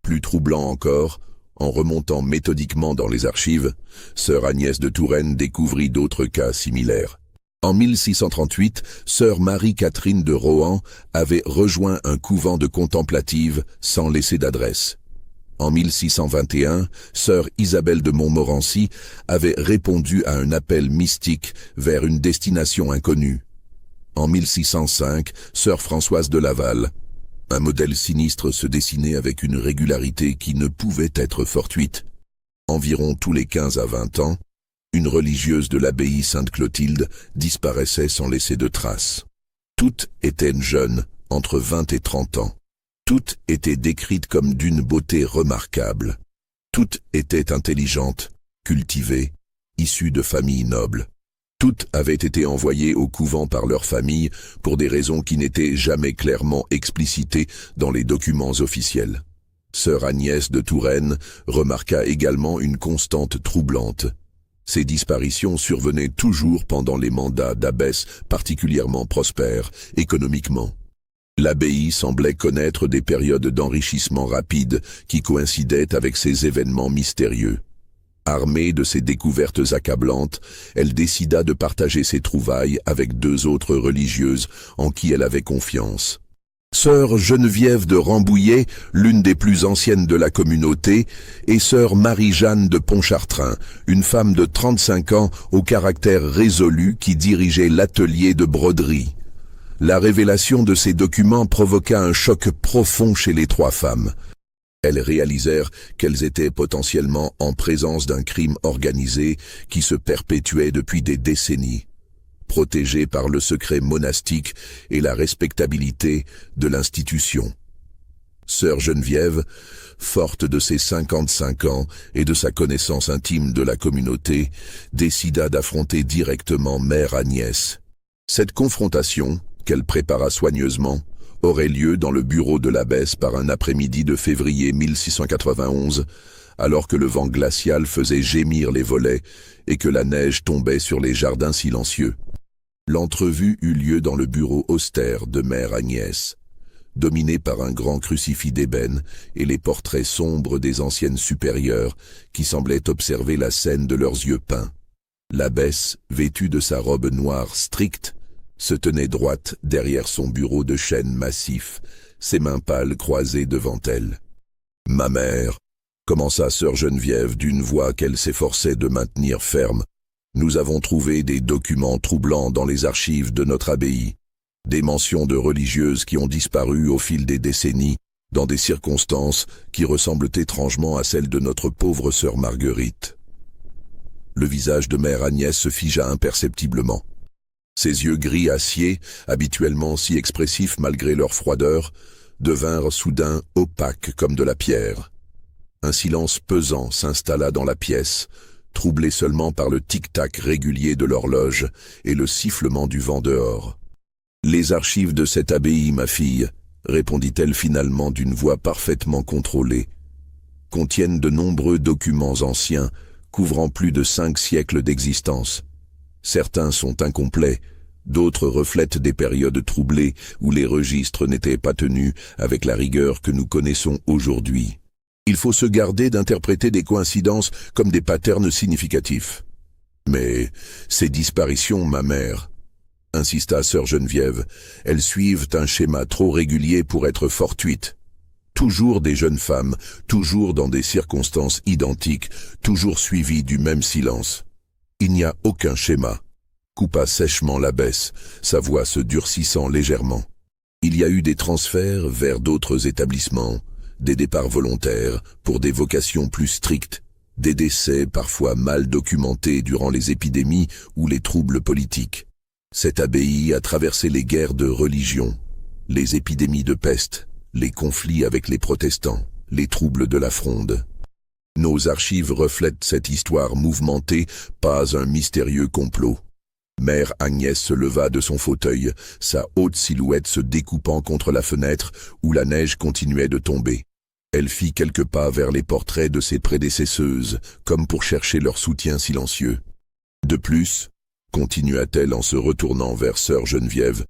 Plus troublant encore, en remontant méthodiquement dans les archives, sœur Agnès de Touraine découvrit d'autres cas similaires. En 1638, sœur Marie-Catherine de Rohan avait rejoint un couvent de contemplatives sans laisser d'adresse. En 1621, sœur Isabelle de Montmorency avait répondu à un appel mystique vers une destination inconnue. En 1605, sœur Françoise de Laval. Un modèle sinistre se dessinait avec une régularité qui ne pouvait être fortuite. Environ tous les 15 à 20 ans, une religieuse de l'abbaye Sainte-Clotilde disparaissait sans laisser de traces. Toutes étaient jeunes, entre 20 et 30 ans. Toutes étaient décrites comme d'une beauté remarquable. Toutes étaient intelligentes, cultivées, issues de familles nobles. Toutes avaient été envoyées au couvent par leur famille pour des raisons qui n'étaient jamais clairement explicitées dans les documents officiels. Sœur Agnès de Touraine remarqua également une constante troublante. Ces disparitions survenaient toujours pendant les mandats d'abbesses particulièrement prospères économiquement. L'abbaye semblait connaître des périodes d'enrichissement rapide qui coïncidaient avec ces événements mystérieux. Armée de ces découvertes accablantes, elle décida de partager ses trouvailles avec deux autres religieuses en qui elle avait confiance. Sœur Geneviève de Rambouillet, l'une des plus anciennes de la communauté, et sœur Marie-Jeanne de Pontchartrain, une femme de 35 ans au caractère résolu qui dirigeait l'atelier de broderie. La révélation de ces documents provoqua un choc profond chez les trois femmes. Elles réalisèrent qu'elles étaient potentiellement en présence d'un crime organisé qui se perpétuait depuis des décennies, protégées par le secret monastique et la respectabilité de l'institution. Sœur Geneviève, forte de ses 55 ans et de sa connaissance intime de la communauté, décida d'affronter directement mère Agnès. Cette confrontation, qu'elle prépara soigneusement, aurait lieu dans le bureau de l'abbesse par un après-midi de février 1691, alors que le vent glacial faisait gémir les volets et que la neige tombait sur les jardins silencieux. L'entrevue eut lieu dans le bureau austère de mère Agnès, dominé par un grand crucifix d'ébène et les portraits sombres des anciennes supérieures qui semblaient observer la scène de leurs yeux peints. L'abbesse, vêtue de sa robe noire stricte, se tenait droite derrière son bureau de chêne massif, ses mains pâles croisées devant elle. « Ma mère », commença sœur Geneviève d'une voix qu'elle s'efforçait de maintenir ferme, « nous avons trouvé des documents troublants dans les archives de notre abbaye, des mentions de religieuses qui ont disparu au fil des décennies, dans des circonstances qui ressemblent étrangement à celles de notre pauvre sœur Marguerite. » Le visage de mère Agnès se figea imperceptiblement. Ses yeux gris acier, habituellement si expressifs malgré leur froideur, devinrent soudain opaques comme de la pierre. Un silence pesant s'installa dans la pièce, troublé seulement par le tic-tac régulier de l'horloge et le sifflement du vent dehors. « Les archives de cette abbaye, ma fille, » répondit-elle finalement d'une voix parfaitement contrôlée, « contiennent de nombreux documents anciens, couvrant plus de 5 siècles d'existence. Certains sont incomplets, d'autres reflètent des périodes troublées où les registres n'étaient pas tenus avec la rigueur que nous connaissons aujourd'hui. Il faut se garder d'interpréter des coïncidences comme des patterns significatifs. Mais ces disparitions, ma mère, insista sœur Geneviève, elles suivent un schéma trop régulier pour être fortuites. Toujours des jeunes femmes, toujours dans des circonstances identiques, toujours suivies du même silence. Il n'y a aucun schéma, coupa sèchement l'abbesse, sa voix se durcissant légèrement. Il y a eu des transferts vers d'autres établissements, des départs volontaires pour des vocations plus strictes, des décès parfois mal documentés durant les épidémies ou les troubles politiques. Cette abbaye a traversé les guerres de religion, les épidémies de peste, les conflits avec les protestants, les troubles de la Fronde. Nos archives reflètent cette histoire mouvementée, pas un mystérieux complot. Mère Agnès se leva de son fauteuil, sa haute silhouette se découpant contre la fenêtre où la neige continuait de tomber. Elle fit quelques pas vers les portraits de ses prédécesseuses, comme pour chercher leur soutien silencieux. De plus, continua-t-elle en se retournant vers sœur Geneviève,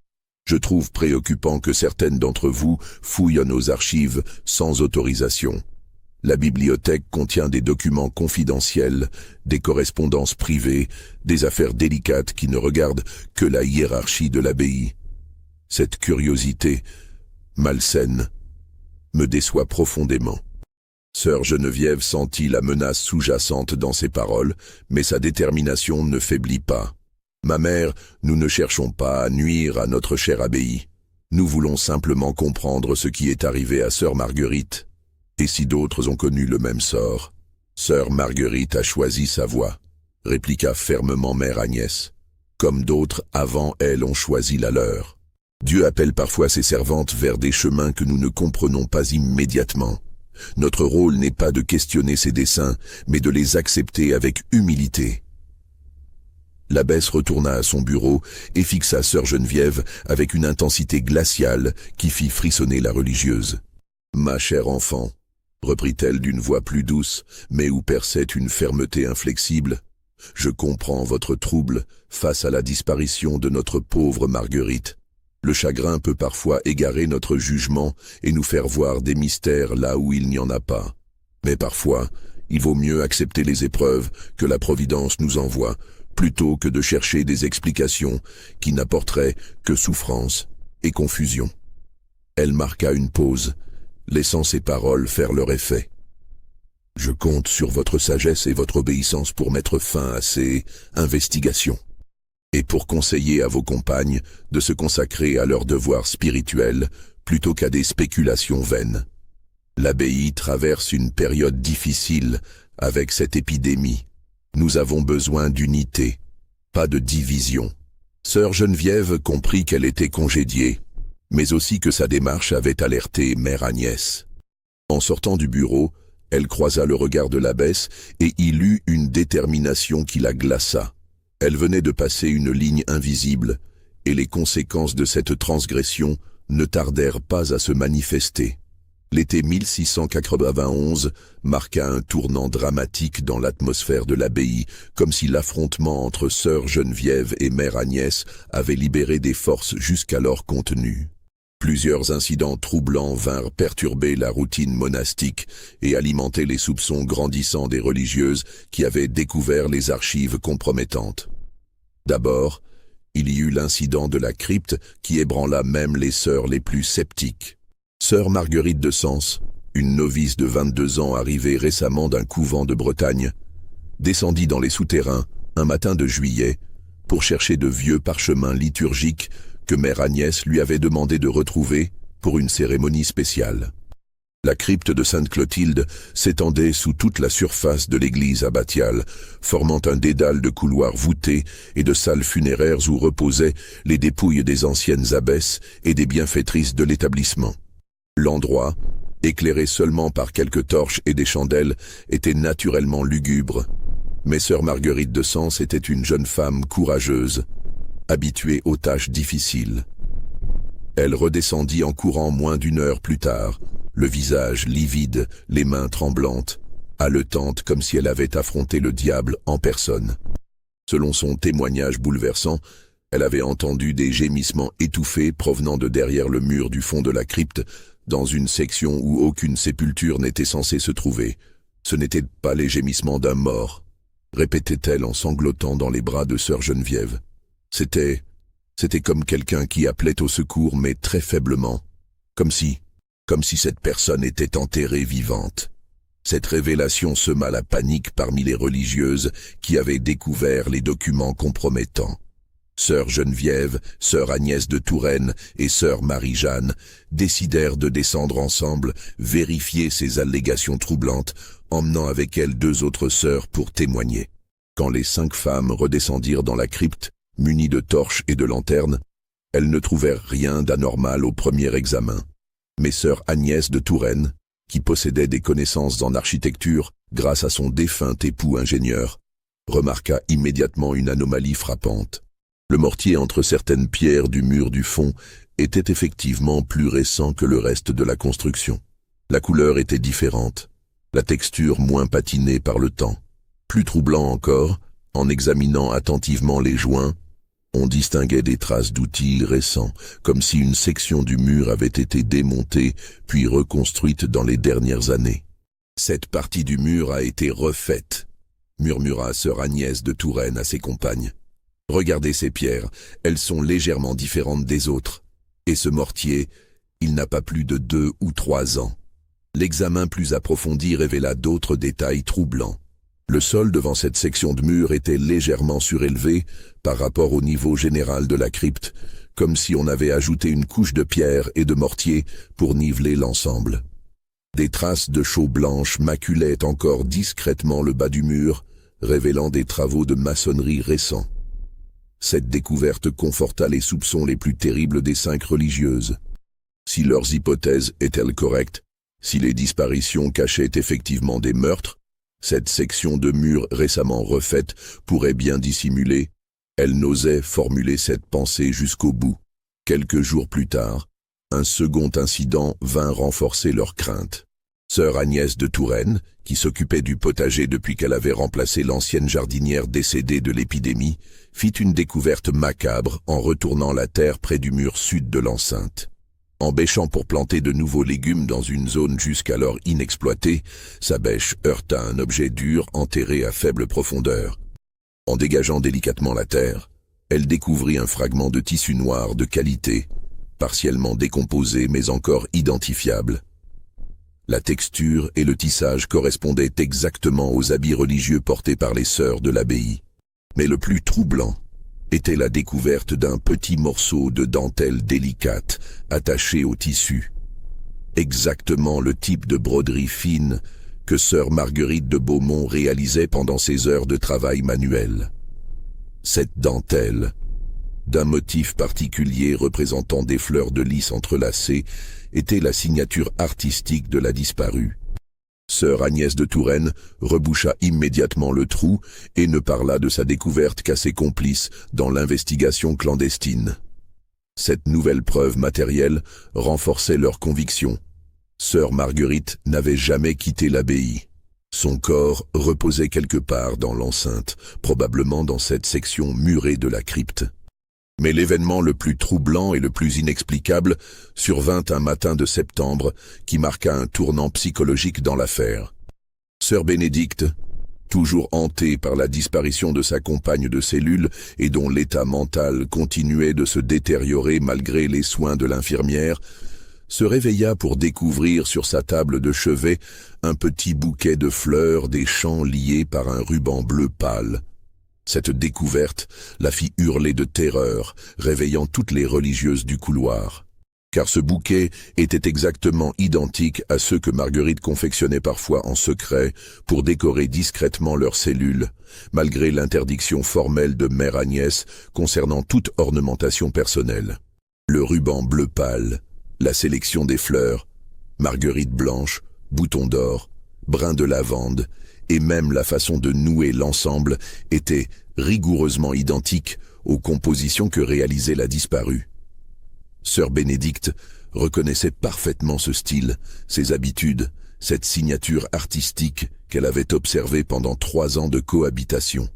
je trouve préoccupant que certaines d'entre vous fouillent nos archives sans autorisation. La bibliothèque contient des documents confidentiels, des correspondances privées, des affaires délicates qui ne regardent que la hiérarchie de l'abbaye. Cette curiosité, malsaine, me déçoit profondément. Sœur Geneviève sentit la menace sous-jacente dans ses paroles, mais sa détermination ne faiblit pas. Ma mère, nous ne cherchons pas à nuire à notre chère abbaye. Nous voulons simplement comprendre ce qui est arrivé à sœur Marguerite. Et si d'autres ont connu le même sort, sœur Marguerite a choisi sa voie, répliqua fermement mère Agnès. Comme d'autres avant elle ont choisi la leur. Dieu appelle parfois ses servantes vers des chemins que nous ne comprenons pas immédiatement. Notre rôle n'est pas de questionner ses desseins, mais de les accepter avec humilité. L'abbesse retourna à son bureau et fixa sœur Geneviève avec une intensité glaciale qui fit frissonner la religieuse. « Ma chère enfant », reprit-elle d'une voix plus douce, mais où perçait une fermeté inflexible, « je comprends votre trouble face à la disparition de notre pauvre Marguerite. Le chagrin peut parfois égarer notre jugement et nous faire voir des mystères là où il n'y en a pas. Mais parfois, il vaut mieux accepter les épreuves que la Providence nous envoie, plutôt que de chercher des explications qui n'apporteraient que souffrance et confusion. » Elle marqua une pause, laissant ses paroles faire leur effet. « Je compte sur votre sagesse et votre obéissance pour mettre fin à ces investigations, et pour conseiller à vos compagnes de se consacrer à leurs devoirs spirituels plutôt qu'à des spéculations vaines. L'abbaye traverse une période difficile avec cette épidémie. Nous avons besoin d'unité, pas de division. » Sœur Geneviève comprit qu'elle était congédiée, mais aussi que sa démarche avait alerté mère Agnès. En sortant du bureau, elle croisa le regard de l'abbesse et y lut une détermination qui la glaça. Elle venait de passer une ligne invisible, et les conséquences de cette transgression ne tardèrent pas à se manifester. L'été 1691 marqua un tournant dramatique dans l'atmosphère de l'abbaye, comme si l'affrontement entre sœur Geneviève et mère Agnès avait libéré des forces jusqu'alors contenues. Plusieurs incidents troublants vinrent perturber la routine monastique et alimenter les soupçons grandissants des religieuses qui avaient découvert les archives compromettantes. D'abord, il y eut l'incident de la crypte qui ébranla même les sœurs les plus sceptiques. Sœur Marguerite de Sens, une novice de 22 ans arrivée récemment d'un couvent de Bretagne, descendit dans les souterrains un matin de juillet pour chercher de vieux parchemins liturgiques que mère Agnès lui avait demandé de retrouver pour une cérémonie spéciale. La crypte de Sainte-Clotilde s'étendait sous toute la surface de l'église abbatiale, formant un dédale de couloirs voûtés et de salles funéraires où reposaient les dépouilles des anciennes abbesses et des bienfaitrices de l'établissement. L'endroit, éclairé seulement par quelques torches et des chandelles, était naturellement lugubre, mais sœur Marguerite de Sens était une jeune femme courageuse, habituée aux tâches difficiles. Elle redescendit en courant moins d'une heure plus tard, le visage livide, les mains tremblantes, haletante comme si elle avait affronté le diable en personne. Selon son témoignage bouleversant, elle avait entendu des gémissements étouffés provenant de derrière le mur du fond de la crypte, dans une section où aucune sépulture n'était censée se trouver. Ce n'étaient pas les gémissements d'un mort, répétait-elle en sanglotant dans les bras de sœur Geneviève. C'était comme quelqu'un qui appelait au secours, mais très faiblement, comme si cette personne était enterrée vivante. Cette révélation sema la panique parmi les religieuses qui avaient découvert les documents compromettants. Sœur Geneviève, sœur Agnès de Touraine et sœur Marie-Jeanne décidèrent de descendre ensemble, vérifier ces allégations troublantes, emmenant avec elles 2 autres sœurs pour témoigner. Quand les 5 femmes redescendirent dans la crypte, munies de torches et de lanternes, elles ne trouvèrent rien d'anormal au premier examen. Mais sœur Agnès de Touraine, qui possédait des connaissances en architecture grâce à son défunt époux ingénieur, remarqua immédiatement une anomalie frappante. Le mortier entre certaines pierres du mur du fond était effectivement plus récent que le reste de la construction. La couleur était différente, la texture moins patinée par le temps. Plus troublant encore, en examinant attentivement les joints, on distinguait des traces d'outils récents, comme si une section du mur avait été démontée puis reconstruite dans les dernières années. « Cette partie du mur a été refaite », murmura sœur Agnès de Touraine à ses compagnes. « Regardez ces pierres, elles sont légèrement différentes des autres. Et ce mortier, il n'a pas plus de 2 ou 3 ans. » L'examen plus approfondi révéla d'autres détails troublants. Le sol devant cette section de mur était légèrement surélevé par rapport au niveau général de la crypte, comme si on avait ajouté une couche de pierre et de mortier pour niveler l'ensemble. Des traces de chaux blanches maculaient encore discrètement le bas du mur, révélant des travaux de maçonnerie récents. Cette découverte conforta les soupçons les plus terribles des 5 religieuses. Si leurs hypothèses étaient correctes, si les disparitions cachaient effectivement des meurtres, cette section de mur récemment refaite pourrait bien dissimuler. Elles n'osaient formuler cette pensée jusqu'au bout. Quelques jours plus tard, un second incident vint renforcer leurs craintes. Sœur Agnès de Touraine, qui s'occupait du potager depuis qu'elle avait remplacé l'ancienne jardinière décédée de l'épidémie, fit une découverte macabre en retournant la terre près du mur sud de l'enceinte. En bêchant pour planter de nouveaux légumes dans une zone jusqu'alors inexploitée, sa bêche heurta un objet dur enterré à faible profondeur. En dégageant délicatement la terre, elle découvrit un fragment de tissu noir de qualité, partiellement décomposé mais encore identifiable. La texture et le tissage correspondaient exactement aux habits religieux portés par les sœurs de l'abbaye. Mais le plus troublant était la découverte d'un petit morceau de dentelle délicate attaché au tissu. Exactement le type de broderie fine que sœur Marguerite de Beaumont réalisait pendant ses heures de travail manuel. Cette dentelle, d'un motif particulier représentant des fleurs de lys entrelacées, était la signature artistique de la disparue. Sœur Agnès de Touraine reboucha immédiatement le trou et ne parla de sa découverte qu'à ses complices dans l'investigation clandestine. Cette nouvelle preuve matérielle renforçait leur conviction. Sœur Marguerite n'avait jamais quitté l'abbaye. Son corps reposait quelque part dans l'enceinte, probablement dans cette section murée de la crypte. Mais l'événement le plus troublant et le plus inexplicable survint un matin de septembre qui marqua un tournant psychologique dans l'affaire. Sœur Bénédicte, toujours hantée par la disparition de sa compagne de cellule et dont l'état mental continuait de se détériorer malgré les soins de l'infirmière, se réveilla pour découvrir sur sa table de chevet un petit bouquet de fleurs des champs liés par un ruban bleu pâle. Cette découverte la fit hurler de terreur, réveillant toutes les religieuses du couloir. Car ce bouquet était exactement identique à ceux que Marguerite confectionnait parfois en secret pour décorer discrètement leurs cellules, malgré l'interdiction formelle de Mère Agnès concernant toute ornementation personnelle. Le ruban bleu pâle, la sélection des fleurs, marguerite blanche, bouton d'or, brin de lavande, et même la façon de nouer l'ensemble était rigoureusement identique aux compositions que réalisait la disparue. Sœur Bénédicte reconnaissait parfaitement ce style, ses habitudes, cette signature artistique qu'elle avait observée pendant 3 ans de cohabitation.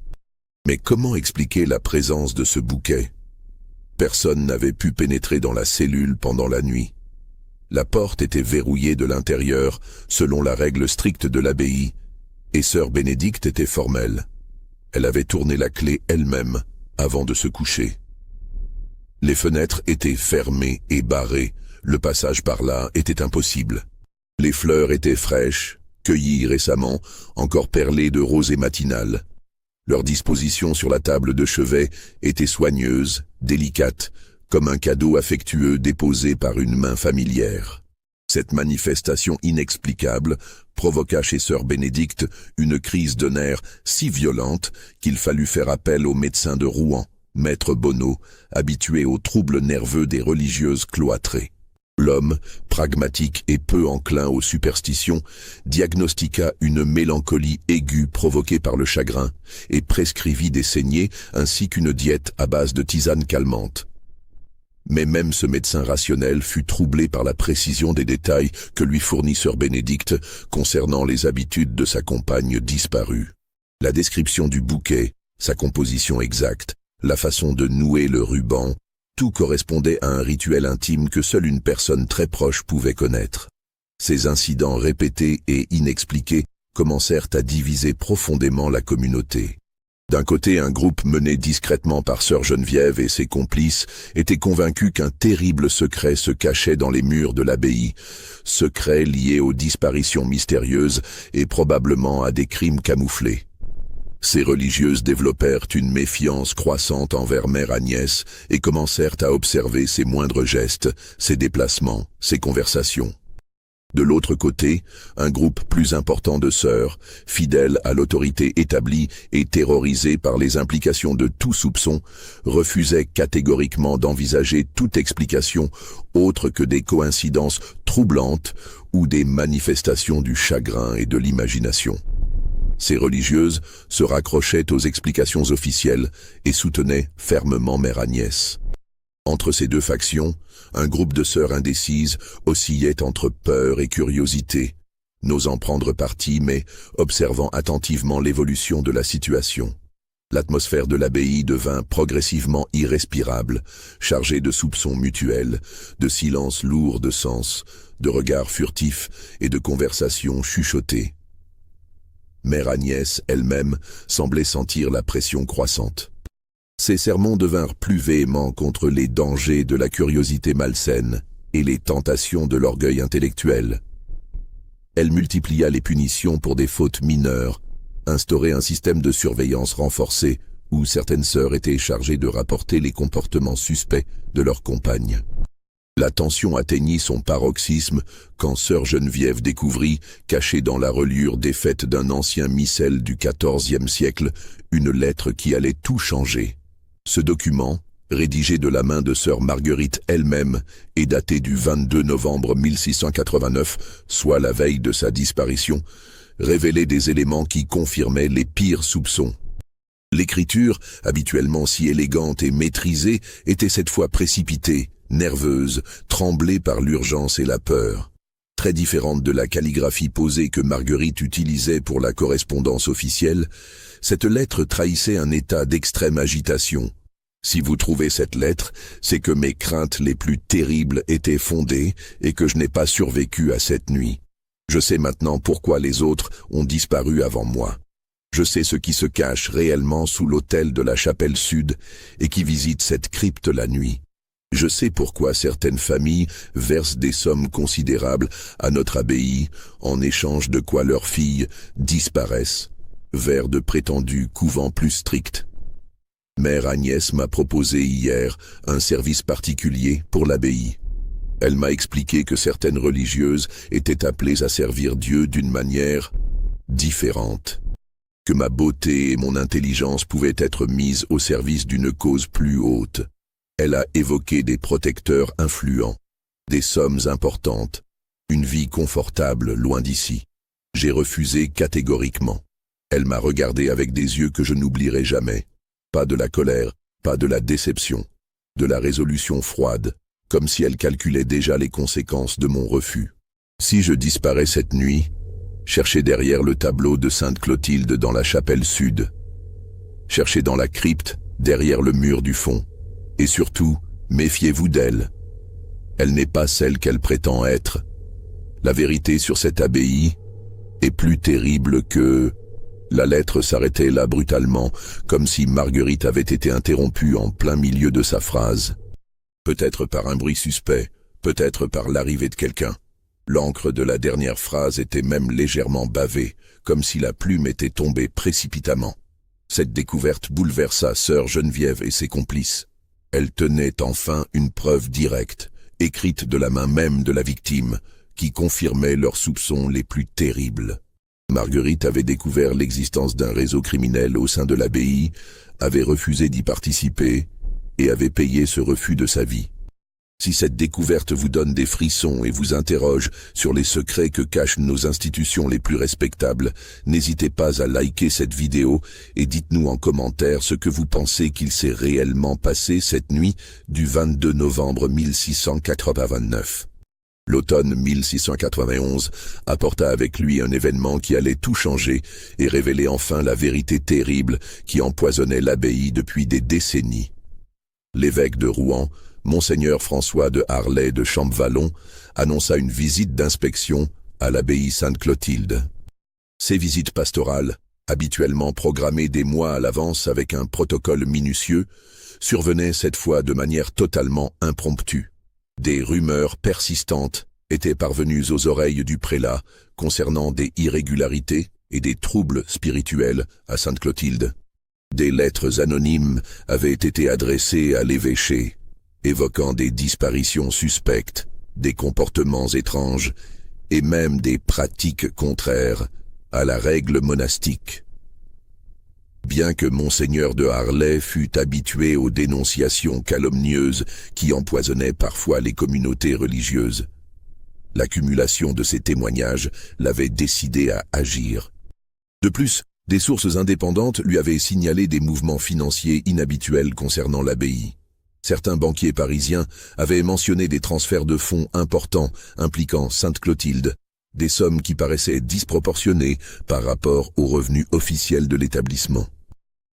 Mais comment expliquer la présence de ce bouquet? Personne n'avait pu pénétrer dans la cellule pendant la nuit. La porte était verrouillée de l'intérieur, selon la règle stricte de l'abbaye, et sœur Bénédicte était formelle. Elle avait tourné la clé elle-même avant de se coucher. Les fenêtres étaient fermées et barrées, le passage par là était impossible. Les fleurs étaient fraîches, cueillies récemment, encore perlées de rosée matinale. Leur disposition sur la table de chevet était soigneuse, délicate, comme un cadeau affectueux déposé par une main familière. Cette manifestation inexplicable provoqua chez sœur Bénédicte une crise de nerfs si violente qu'il fallut faire appel au médecin de Rouen, maître Bonneau, habitué aux troubles nerveux des religieuses cloîtrées. L'homme, pragmatique et peu enclin aux superstitions, diagnostiqua une mélancolie aiguë provoquée par le chagrin et prescrivit des saignées ainsi qu'une diète à base de tisanes calmantes. Mais même ce médecin rationnel fut troublé par la précision des détails que lui fournit sœur Bénédicte concernant les habitudes de sa compagne disparue. La description du bouquet, sa composition exacte, la façon de nouer le ruban, tout correspondait à un rituel intime que seule une personne très proche pouvait connaître. Ces incidents répétés et inexpliqués commencèrent à diviser profondément la communauté. D'un côté, un groupe mené discrètement par sœur Geneviève et ses complices était convaincu qu'un terrible secret se cachait dans les murs de l'abbaye, secret lié aux disparitions mystérieuses et probablement à des crimes camouflés. Ces religieuses développèrent une méfiance croissante envers Mère Agnès et commencèrent à observer ses moindres gestes, ses déplacements, ses conversations. De l'autre côté, un groupe plus important de sœurs, fidèles à l'autorité établie et terrorisées par les implications de tout soupçon, refusaient catégoriquement d'envisager toute explication autre que des coïncidences troublantes ou des manifestations du chagrin et de l'imagination. Ces religieuses se raccrochaient aux explications officielles et soutenaient fermement Mère Agnès. Entre ces deux factions, un groupe de sœurs indécises oscillait entre peur et curiosité, n'osant prendre parti mais observant attentivement l'évolution de la situation. L'atmosphère de l'abbaye devint progressivement irrespirable, chargée de soupçons mutuels, de silences lourds de sens, de regards furtifs et de conversations chuchotées. Mère Agnès elle-même semblait sentir la pression croissante. Ses sermons devinrent plus véhéments contre les dangers de la curiosité malsaine et les tentations de l'orgueil intellectuel. Elle multiplia les punitions pour des fautes mineures, instaurait un système de surveillance renforcé où certaines sœurs étaient chargées de rapporter les comportements suspects de leurs compagnes. La tension atteignit son paroxysme quand sœur Geneviève découvrit, cachée dans la reliure défaite d'un ancien missel du XIVe siècle, une lettre qui allait tout changer. Ce document, rédigé de la main de sœur Marguerite elle-même et daté du 22 novembre 1689, soit la veille de sa disparition, révélait des éléments qui confirmaient les pires soupçons. L'écriture, habituellement si élégante et maîtrisée, était cette fois précipitée, nerveuse, tremblée par l'urgence et la peur. Très différente de la calligraphie posée que Marguerite utilisait pour la correspondance officielle, cette lettre trahissait un état d'extrême agitation. Si vous trouvez cette lettre, c'est que mes craintes les plus terribles étaient fondées et que je n'ai pas survécu à cette nuit. Je sais maintenant pourquoi les autres ont disparu avant moi. Je sais ce qui se cache réellement sous l'autel de la chapelle sud et qui visite cette crypte la nuit. Je sais pourquoi certaines familles versent des sommes considérables à notre abbaye en échange de quoi leurs filles disparaissent vers de prétendus couvents plus stricts. Mère Agnès m'a proposé hier un service particulier pour l'abbaye. Elle m'a expliqué que certaines religieuses étaient appelées à servir Dieu d'une manière différente, que ma beauté et mon intelligence pouvaient être mises au service d'une cause plus haute. Elle a évoqué des protecteurs influents, des sommes importantes, une vie confortable loin d'ici. J'ai refusé catégoriquement. Elle m'a regardé avec des yeux que je n'oublierai jamais. Pas de la colère, pas de la déception, de la résolution froide, comme si elle calculait déjà les conséquences de mon refus. Si je disparais cette nuit, cherchez derrière le tableau de Sainte Clotilde dans la chapelle sud. Cherchez dans la crypte, derrière le mur du fond. Et surtout, méfiez-vous d'elle. Elle n'est pas celle qu'elle prétend être. La vérité sur cette abbaye est plus terrible que La lettre s'arrêtait là brutalement, comme si Marguerite avait été interrompue en plein milieu de sa phrase. Peut-être par un bruit suspect, peut-être par l'arrivée de quelqu'un. L'encre de la dernière phrase était même légèrement bavée, comme si la plume était tombée précipitamment. Cette découverte bouleversa sœur Geneviève et ses complices. Elle tenait enfin une preuve directe, écrite de la main même de la victime, qui confirmait leurs soupçons les plus terribles. Marguerite avait découvert l'existence d'un réseau criminel au sein de l'abbaye, avait refusé d'y participer et avait payé ce refus de sa vie. Si cette découverte vous donne des frissons et vous interroge sur les secrets que cachent nos institutions les plus respectables, n'hésitez pas à liker cette vidéo et dites-nous en commentaire ce que vous pensez qu'il s'est réellement passé cette nuit du 22 novembre 1689. L'automne 1691 apporta avec lui un événement qui allait tout changer et révéler enfin la vérité terrible qui empoisonnait l'abbaye depuis des décennies. L'évêque de Rouen, Monseigneur François de Harlay de Champvallon, annonça une visite d'inspection à l'abbaye Sainte-Clotilde. Ces visites pastorales, habituellement programmées des mois à l'avance avec un protocole minutieux, survenaient cette fois de manière totalement impromptue. Des rumeurs persistantes étaient parvenues aux oreilles du prélat concernant des irrégularités et des troubles spirituels à Sainte-Clotilde. Des lettres anonymes avaient été adressées à l'évêché, évoquant des disparitions suspectes, des comportements étranges et même des pratiques contraires à la règle monastique. Bien que Monseigneur de Harlay fût habitué aux dénonciations calomnieuses qui empoisonnaient parfois les communautés religieuses, l'accumulation de ces témoignages l'avait décidé à agir. De plus, des sources indépendantes lui avaient signalé des mouvements financiers inhabituels concernant l'abbaye. Certains banquiers parisiens avaient mentionné des transferts de fonds importants impliquant Sainte-Clotilde, des sommes qui paraissaient disproportionnées par rapport aux revenus officiels de l'établissement.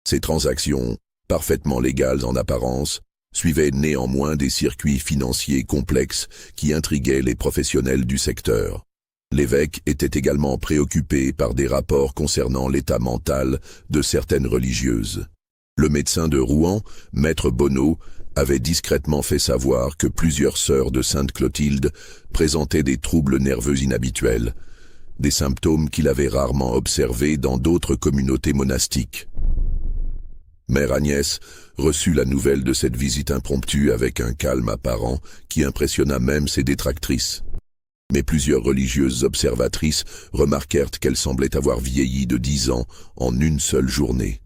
Ces transactions, parfaitement légales en apparence, suivaient néanmoins des circuits financiers complexes qui intriguaient les professionnels du secteur. L'évêque était également préoccupé par des rapports concernant l'état mental de certaines religieuses. Le médecin de Rouen, maître Bonneau, avait discrètement fait savoir que plusieurs sœurs de Sainte-Clotilde présentaient des troubles nerveux inhabituels, des symptômes qu'il avait rarement observés dans d'autres communautés monastiques. Mère Agnès reçut la nouvelle de cette visite impromptue avec un calme apparent qui impressionna même ses détractrices. Mais plusieurs religieuses observatrices remarquèrent qu'elle semblait avoir vieilli de 10 ans en une seule journée.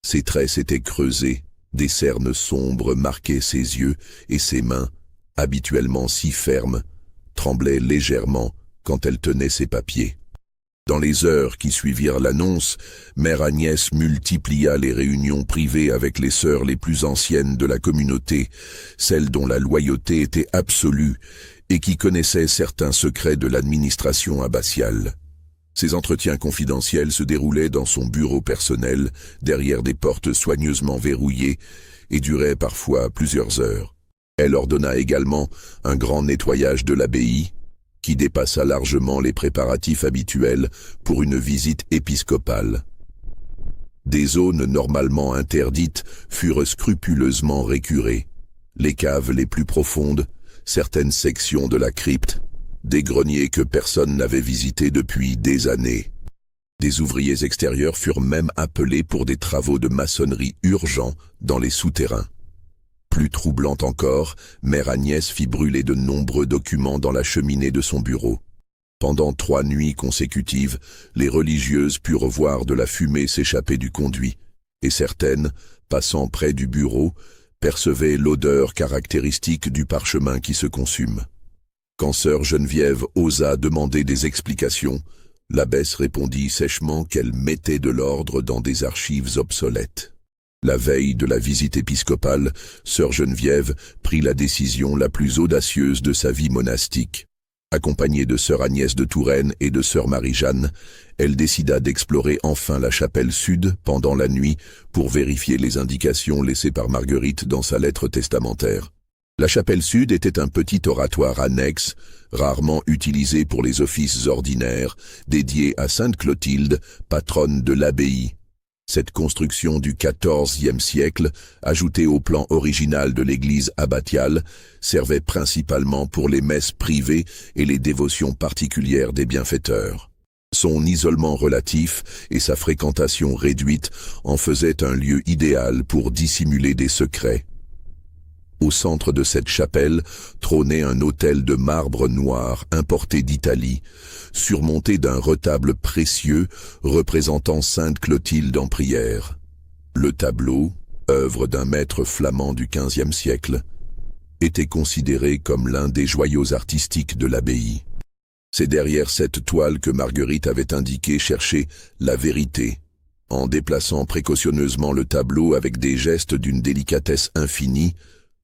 Ses traits s'étaient creusés, des cernes sombres marquaient ses yeux et ses mains, habituellement si fermes, tremblaient légèrement quand elle tenait ses papiers. Dans les heures qui suivirent l'annonce, Mère Agnès multiplia les réunions privées avec les sœurs les plus anciennes de la communauté, celles dont la loyauté était absolue et qui connaissaient certains secrets de l'administration abbatiale. Ces entretiens confidentiels se déroulaient dans son bureau personnel, derrière des portes soigneusement verrouillées, et duraient parfois plusieurs heures. Elle ordonna également un grand nettoyage de l'abbaye, qui dépassa largement les préparatifs habituels pour une visite épiscopale. Des zones normalement interdites furent scrupuleusement récurées. Les caves les plus profondes, certaines sections de la crypte, des greniers que personne n'avait visités depuis des années. Des ouvriers extérieurs furent même appelés pour des travaux de maçonnerie urgents dans les souterrains. Plus troublante encore, Mère Agnès fit brûler de nombreux documents dans la cheminée de son bureau. Pendant 3 nuits consécutives, les religieuses purent voir de la fumée s'échapper du conduit, et certaines, passant près du bureau, percevaient l'odeur caractéristique du parchemin qui se consume. Quand sœur Geneviève osa demander des explications, l'abbesse répondit sèchement qu'elle mettait de l'ordre dans des archives obsolètes. La veille de la visite épiscopale, sœur Geneviève prit la décision la plus audacieuse de sa vie monastique. Accompagnée de sœur Agnès de Touraine et de sœur Marie-Jeanne, elle décida d'explorer enfin la chapelle sud pendant la nuit pour vérifier les indications laissées par Marguerite dans sa lettre testamentaire. La chapelle sud était un petit oratoire annexe, rarement utilisé pour les offices ordinaires, dédié à Sainte Clotilde, patronne de l'abbaye. Cette construction du XIVe siècle, ajoutée au plan original de l'église abbatiale, servait principalement pour les messes privées et les dévotions particulières des bienfaiteurs. Son isolement relatif et sa fréquentation réduite en faisaient un lieu idéal pour dissimuler des secrets. Au centre de cette chapelle trônait un autel de marbre noir importé d'Italie, surmonté d'un retable précieux représentant Sainte Clotilde en prière. Le tableau, œuvre d'un maître flamand du XVe siècle, était considéré comme l'un des joyaux artistiques de l'abbaye. C'est derrière cette toile que Marguerite avait indiqué chercher la vérité, en déplaçant précautionneusement le tableau avec des gestes d'une délicatesse infinie.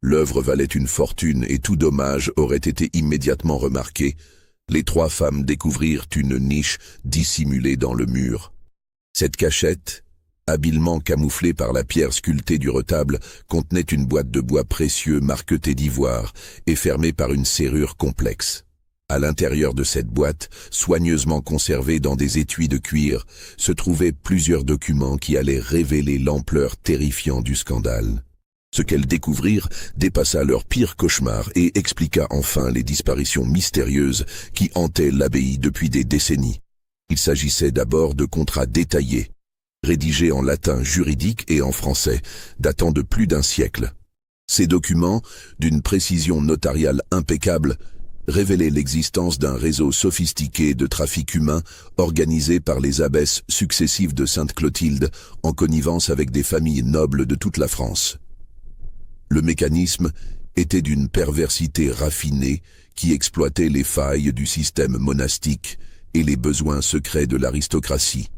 L'œuvre valait une fortune et tout dommage aurait été immédiatement remarqué. Les trois femmes découvrirent une niche dissimulée dans le mur. Cette cachette, habilement camouflée par la pierre sculptée du retable, contenait une boîte de bois précieux marquetée d'ivoire et fermée par une serrure complexe. À l'intérieur de cette boîte, soigneusement conservée dans des étuis de cuir, se trouvaient plusieurs documents qui allaient révéler l'ampleur terrifiante du scandale. Ce qu'elles découvrirent dépassa leur pire cauchemar et expliqua enfin les disparitions mystérieuses qui hantaient l'abbaye depuis des décennies. Il s'agissait d'abord de contrats détaillés, rédigés en latin juridique et en français, datant de plus d'un siècle. Ces documents, d'une précision notariale impeccable, révélaient l'existence d'un réseau sophistiqué de trafic humain organisé par les abbesses successives de Sainte Clotilde en connivence avec des familles nobles de toute la France. Le mécanisme était d'une perversité raffinée qui exploitait les failles du système monastique et les besoins secrets de l'aristocratie.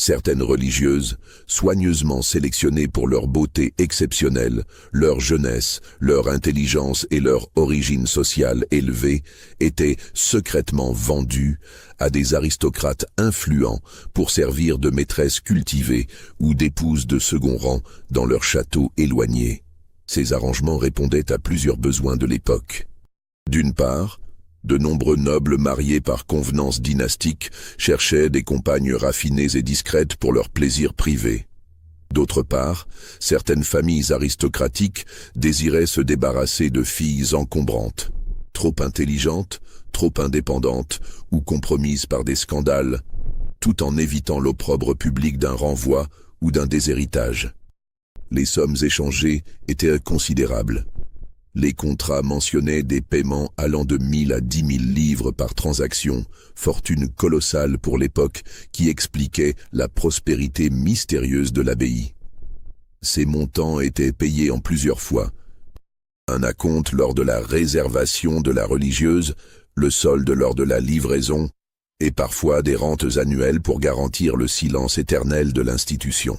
Certaines religieuses, soigneusement sélectionnées pour leur beauté exceptionnelle, leur jeunesse, leur intelligence et leur origine sociale élevée, étaient secrètement vendues à des aristocrates influents pour servir de maîtresses cultivées ou d'épouses de second rang dans leurs châteaux éloignés. Ces arrangements répondaient à plusieurs besoins de l'époque. D'une part, de nombreux nobles mariés par convenance dynastique cherchaient des compagnes raffinées et discrètes pour leurs plaisirs privés. D'autre part, certaines familles aristocratiques désiraient se débarrasser de filles encombrantes, trop intelligentes, trop indépendantes ou compromises par des scandales, tout en évitant l'opprobre public d'un renvoi ou d'un déshéritage. Les sommes échangées étaient considérables. Les contrats mentionnaient des paiements allant de 1000 à 10 000 livres par transaction, fortune colossale pour l'époque qui expliquait la prospérité mystérieuse de l'abbaye. Ces montants étaient payés en plusieurs fois. Un acompte lors de la réservation de la religieuse, le solde lors de la livraison, et parfois des rentes annuelles pour garantir le silence éternel de l'institution.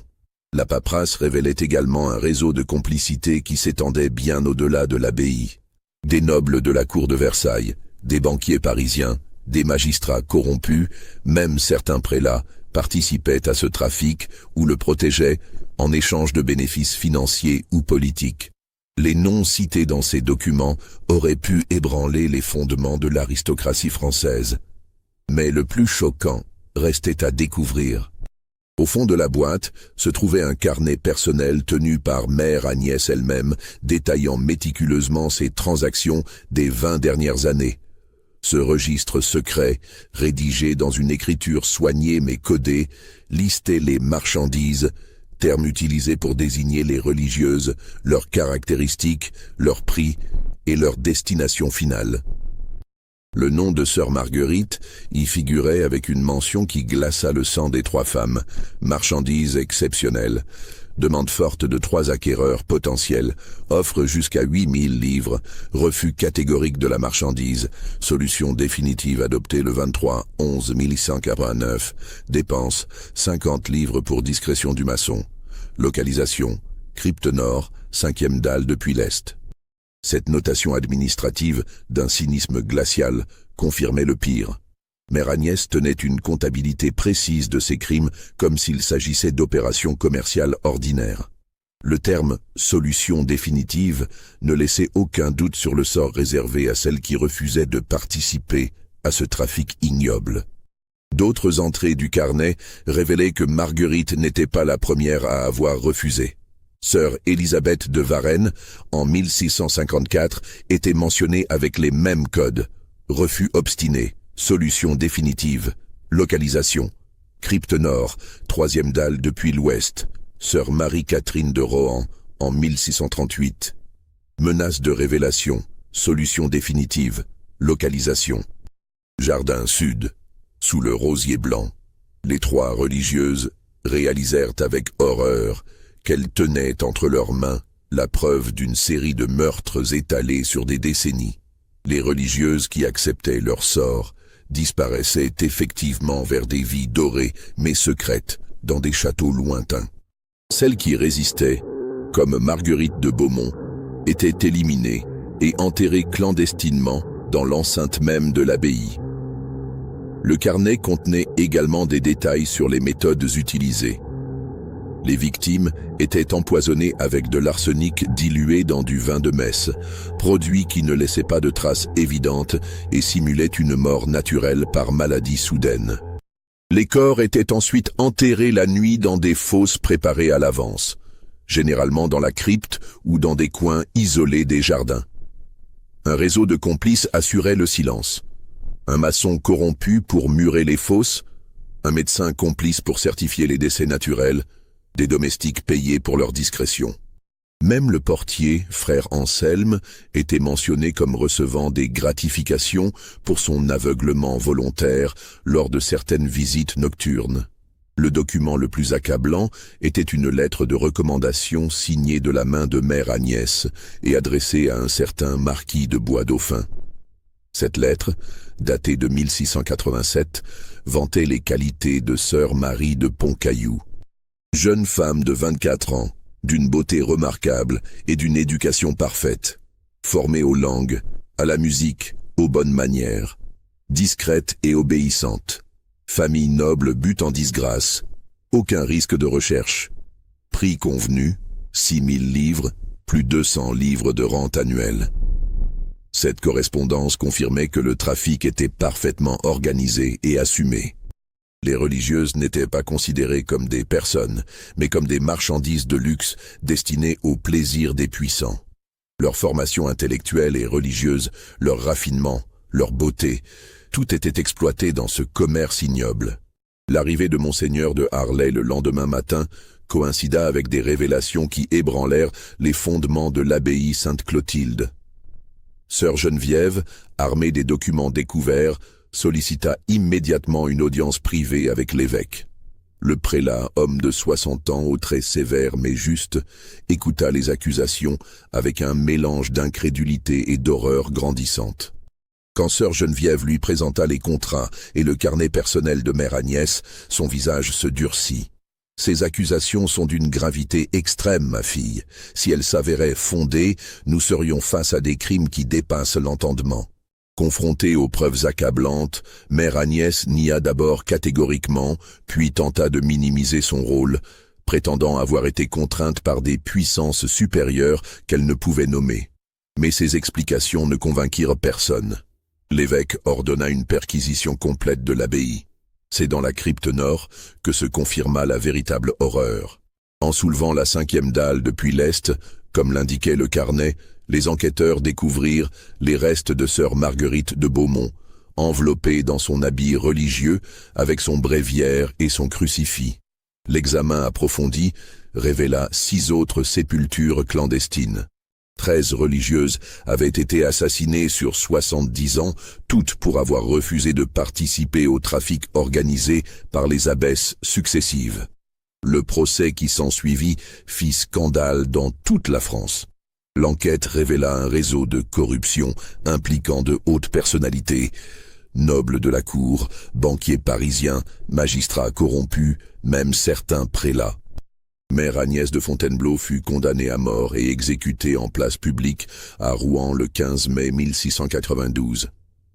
La paperasse révélait également un réseau de complicité qui s'étendait bien au-delà de l'abbaye. Des nobles de la cour de Versailles, des banquiers parisiens, des magistrats corrompus, même certains prélats, participaient à ce trafic ou le protégeaient en échange de bénéfices financiers ou politiques. Les noms cités dans ces documents auraient pu ébranler les fondements de l'aristocratie française. Mais le plus choquant restait à découvrir. Au fond de la boîte se trouvait un carnet personnel tenu par Mère Agnès elle-même, détaillant méticuleusement ses transactions des 20 dernières années. Ce registre secret, rédigé dans une écriture soignée mais codée, listait les marchandises, terme utilisé pour désigner les religieuses, leurs caractéristiques, leurs prix et leur destination finale. Le nom de sœur Marguerite y figurait avec une mention qui glaça le sang des trois femmes. Marchandises exceptionnelles. Demande forte de 3 acquéreurs potentiels. Offre jusqu'à 8000 livres. Refus catégorique de la marchandise. Solution définitive adoptée le 23/11/1189. Dépenses 50 livres pour discrétion du maçon. Localisation crypte nord, 5e dalle depuis l'est. Cette notation administrative, d'un cynisme glacial, confirmait le pire. Mère Agnès tenait une comptabilité précise de ces crimes comme s'il s'agissait d'opérations commerciales ordinaires. Le terme « solution définitive » ne laissait aucun doute sur le sort réservé à celles qui refusaient de participer à ce trafic ignoble. D'autres entrées du carnet révélaient que Marguerite n'était pas la première à avoir refusé. Sœur Élisabeth de Varennes, en 1654, était mentionnée avec les mêmes codes. Refus obstiné, solution définitive, localisation. Crypte nord, troisième dalle depuis l'ouest. Sœur Marie-Catherine de Rohan, en 1638. Menace de révélation, solution définitive, localisation. Jardin sud, sous le rosier blanc. Les trois religieuses réalisèrent avec horreur qu'elles tenaient entre leurs mains la preuve d'une série de meurtres étalés sur des décennies. Les religieuses qui acceptaient leur sort disparaissaient effectivement vers des vies dorées mais secrètes dans des châteaux lointains. Celles qui résistaient, comme Marguerite de Beaumont, étaient éliminées et enterrées clandestinement dans l'enceinte même de l'abbaye. Le carnet contenait également des détails sur les méthodes utilisées. Les victimes étaient empoisonnées avec de l'arsenic dilué dans du vin de messe, produit qui ne laissait pas de traces évidentes et simulait une mort naturelle par maladie soudaine. Les corps étaient ensuite enterrés la nuit dans des fosses préparées à l'avance, généralement dans la crypte ou dans des coins isolés des jardins. Un réseau de complices assurait le silence. Un maçon corrompu pour murer les fosses, un médecin complice pour certifier les décès naturels, des domestiques payés pour leur discrétion. Même le portier, frère Anselme, était mentionné comme recevant des gratifications pour son aveuglement volontaire lors de certaines visites nocturnes. Le document le plus accablant était une lettre de recommandation signée de la main de Mère Agnès et adressée à un certain marquis de Bois-Dauphin. Cette lettre, datée de 1687, vantait les qualités de sœur Marie de Pontcaillou. Jeune femme de 24 ans, d'une beauté remarquable et d'une éducation parfaite, formée aux langues, à la musique, aux bonnes manières, discrète et obéissante, famille noble but en disgrâce, aucun risque de recherche, prix convenu, 6 000 livres, plus 200 livres de rente annuelle. Cette correspondance confirmait que le trafic était parfaitement organisé et assumé. Les religieuses n'étaient pas considérées comme des personnes, mais comme des marchandises de luxe destinées au plaisir des puissants. Leur formation intellectuelle et religieuse, leur raffinement, leur beauté, tout était exploité dans ce commerce ignoble. L'arrivée de Monseigneur de Harlay le lendemain matin coïncida avec des révélations qui ébranlèrent les fondements de l'abbaye Sainte-Clotilde. Sœur Geneviève, armée des documents découverts, sollicita immédiatement une audience privée avec l'évêque. Le prélat, homme de 60 ans, aux traits sévères mais justes, écouta les accusations avec un mélange d'incrédulité et d'horreur grandissante. Quand sœur Geneviève lui présenta les contrats et le carnet personnel de Mère Agnès, son visage se durcit. « Ces accusations sont d'une gravité extrême, ma fille. Si elles s'avéraient fondées, nous serions face à des crimes qui dépassent l'entendement. » Confrontée aux preuves accablantes, Mère Agnès nia d'abord catégoriquement, puis tenta de minimiser son rôle, prétendant avoir été contrainte par des puissances supérieures qu'elle ne pouvait nommer. Mais ces explications ne convainquirent personne. L'évêque ordonna une perquisition complète de l'abbaye. C'est dans la crypte nord que se confirma la véritable horreur. En soulevant la 5e dalle depuis l'est, comme l'indiquait le carnet, les enquêteurs découvrirent les restes de sœur Marguerite de Beaumont, enveloppée dans son habit religieux avec son bréviaire et son crucifix. L'examen approfondi révéla 6 autres sépultures clandestines. 13 religieuses avaient été assassinées sur 70 ans, toutes pour avoir refusé de participer au trafic organisé par les abbesses successives. Le procès qui s'ensuivit fit scandale dans toute la France. L'enquête révéla un réseau de corruption impliquant de hautes personnalités, nobles de la cour, banquiers parisiens, magistrats corrompus, même certains prélats. Mère Agnès de Fontainebleau fut condamnée à mort et exécutée en place publique à Rouen le 15 mai 1692.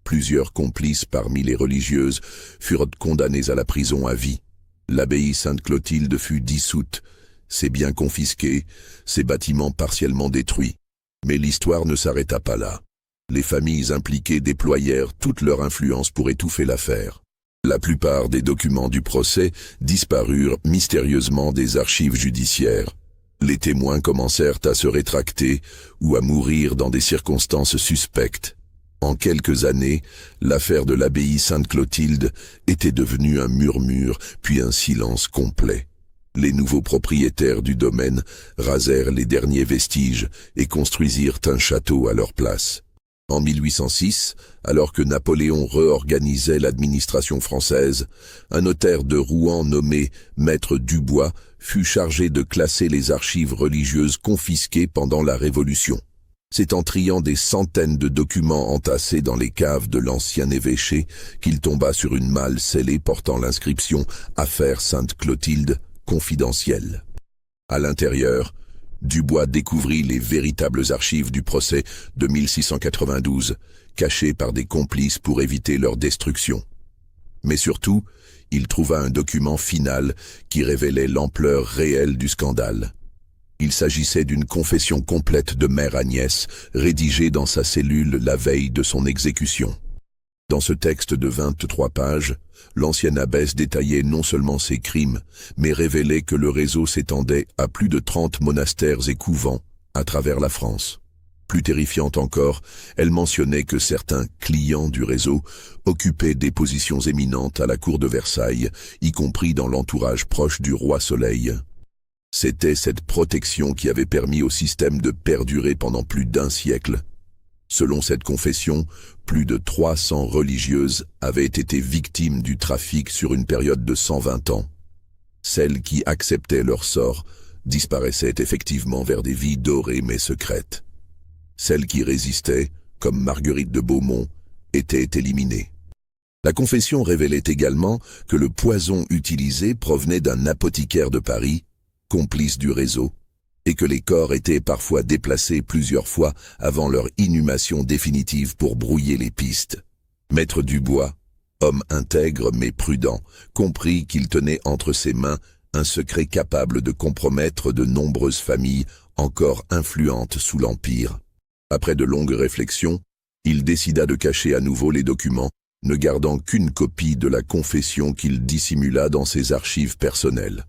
Plusieurs complices parmi les religieuses furent condamnés à la prison à vie. L'abbaye Sainte-Clotilde fut dissoute ses biens confisqués, ses bâtiments partiellement détruits. Mais l'histoire ne s'arrêta pas là. Les familles impliquées déployèrent toute leur influence pour étouffer l'affaire. La plupart des documents du procès disparurent mystérieusement des archives judiciaires. Les témoins commencèrent à se rétracter ou à mourir dans des circonstances suspectes. En quelques années, l'affaire de l'abbaye Sainte-Clotilde était devenue un murmure, puis un silence complet. Les nouveaux propriétaires du domaine rasèrent les derniers vestiges et construisirent un château à leur place. En 1806, alors que Napoléon réorganisait l'administration française, un notaire de Rouen nommé Maître Dubois fut chargé de classer les archives religieuses confisquées pendant la Révolution. C'est en triant des centaines de documents entassés dans les caves de l'ancien évêché qu'il tomba sur une malle scellée portant l'inscription « Affaire Sainte-Clotilde, confidentielle ». À l'intérieur, Dubois découvrit les véritables archives du procès de 1692, cachées par des complices pour éviter leur destruction. Mais surtout, il trouva un document final qui révélait l'ampleur réelle du scandale. Il s'agissait d'une confession complète de Mère Agnès, rédigée dans sa cellule la veille de son exécution. Dans ce texte de 23 pages, l'ancienne abbesse détaillait non seulement ses crimes, mais révélait que le réseau s'étendait à plus de 30 monastères et couvents à travers la France. Plus terrifiante encore, elle mentionnait que certains clients du réseau occupaient des positions éminentes à la cour de Versailles, y compris dans l'entourage proche du roi Soleil. C'était cette protection qui avait permis au système de perdurer pendant plus d'un siècle. Selon cette confession, plus de 300 religieuses avaient été victimes du trafic sur une période de 120 ans. Celles qui acceptaient leur sort disparaissaient effectivement vers des vies dorées mais secrètes. Celles qui résistaient, comme Marguerite de Beaumont, étaient éliminées. La confession révélait également que le poison utilisé provenait d'un apothicaire de Paris, complice du réseau, et que les corps étaient parfois déplacés plusieurs fois avant leur inhumation définitive pour brouiller les pistes. Maître Dubois, homme intègre mais prudent, comprit qu'il tenait entre ses mains un secret capable de compromettre de nombreuses familles encore influentes sous l'Empire. Après de longues réflexions, il décida de cacher à nouveau les documents, ne gardant qu'une copie de la confession qu'il dissimula dans ses archives personnelles.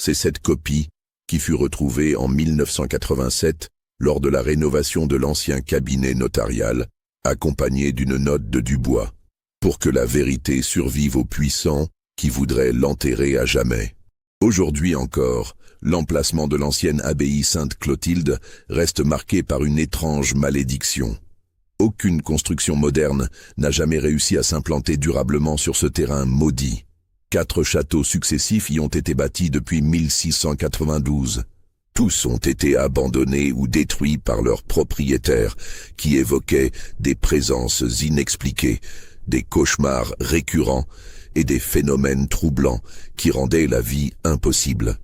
C'est cette copie qui fut retrouvée en 1987 lors de la rénovation de l'ancien cabinet notarial, accompagnée d'une note de Dubois, pour que la vérité survive aux puissants qui voudraient l'enterrer à jamais. Aujourd'hui encore, l'emplacement de l'ancienne abbaye Sainte-Clotilde reste marqué par une étrange malédiction. Aucune construction moderne n'a jamais réussi à s'implanter durablement sur ce terrain maudit. 4 châteaux successifs y ont été bâtis depuis 1692. Tous ont été abandonnés ou détruits par leurs propriétaires, qui évoquaient des présences inexpliquées, des cauchemars récurrents et des phénomènes troublants qui rendaient la vie impossible.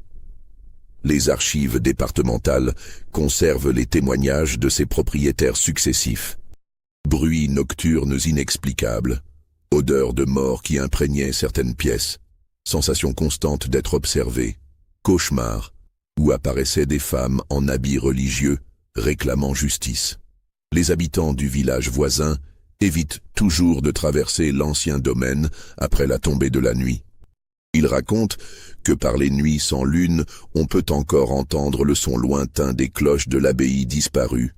Les archives départementales conservent les témoignages de ces propriétaires successifs. Bruits nocturnes inexplicables, odeurs de mort qui imprégnaient certaines pièces, sensation constante d'être observé, cauchemars, où apparaissaient des femmes en habits religieux réclamant justice. Les habitants du village voisin évitent toujours de traverser l'ancien domaine après la tombée de la nuit. Ils racontent que par les nuits sans lune, on peut encore entendre le son lointain des cloches de l'abbaye disparue,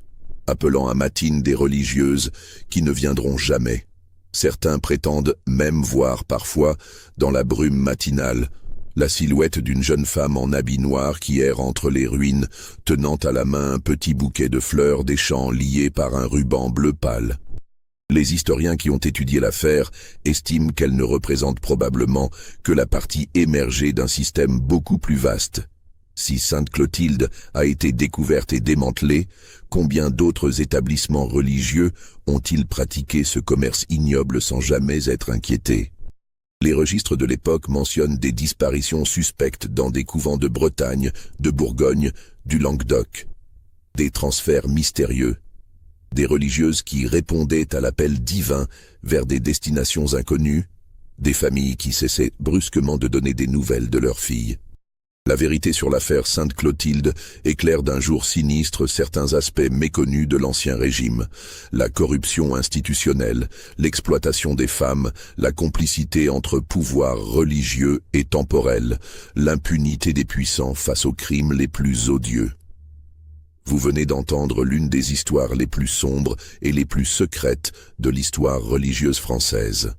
appelant à matines des religieuses qui ne viendront jamais. Certains prétendent même voir parfois, dans la brume matinale, la silhouette d'une jeune femme en habit noir qui erre entre les ruines, tenant à la main un petit bouquet de fleurs des champs liés par un ruban bleu pâle. Les historiens qui ont étudié l'affaire estiment qu'elle ne représente probablement que la partie émergée d'un système beaucoup plus vaste. Si Sainte-Clotilde a été découverte et démantelée, combien d'autres établissements religieux ont-ils pratiqué ce commerce ignoble sans jamais être inquiétés? Les registres de l'époque mentionnent des disparitions suspectes dans des couvents de Bretagne, de Bourgogne, du Languedoc. Des transferts mystérieux. Des religieuses qui répondaient à l'appel divin vers des destinations inconnues. Des familles qui cessaient brusquement de donner des nouvelles de leurs filles. La vérité sur l'affaire Sainte-Clotilde éclaire d'un jour sinistre certains aspects méconnus de l'Ancien Régime. La corruption institutionnelle, l'exploitation des femmes, la complicité entre pouvoirs religieux et temporels, l'impunité des puissants face aux crimes les plus odieux. Vous venez d'entendre l'une des histoires les plus sombres et les plus secrètes de l'histoire religieuse française.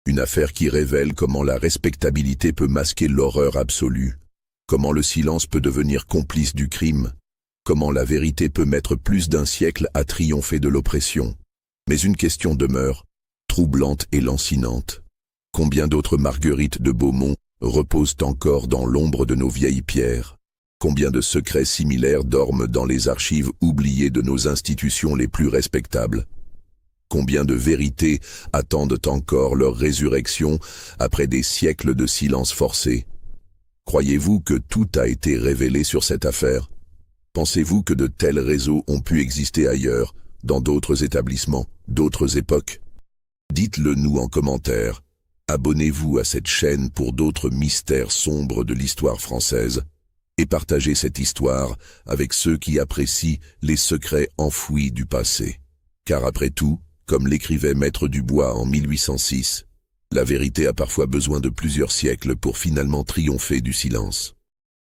Une affaire qui révèle comment la respectabilité peut masquer l'horreur absolue. Comment le silence peut devenir complice du crime, comment la vérité peut mettre plus d'un siècle à triompher de l'oppression. Mais une question demeure, troublante et lancinante. Combien d'autres Marguerites de Beaumont reposent encore dans l'ombre de nos vieilles pierres? Combien de secrets similaires dorment dans les archives oubliées de nos institutions les plus respectables? Combien de vérités attendent encore leur résurrection après des siècles de silence forcé? Croyez-vous que tout a été révélé sur cette affaire? Pensez-vous que de tels réseaux ont pu exister ailleurs, dans d'autres établissements, d'autres époques? Dites-le nous en commentaire. Abonnez-vous à cette chaîne pour d'autres mystères sombres de l'histoire française et partagez cette histoire avec ceux qui apprécient les secrets enfouis du passé. Car après tout, comme l'écrivait Maître Dubois en 1806, la vérité a parfois besoin de plusieurs siècles pour finalement triompher du silence.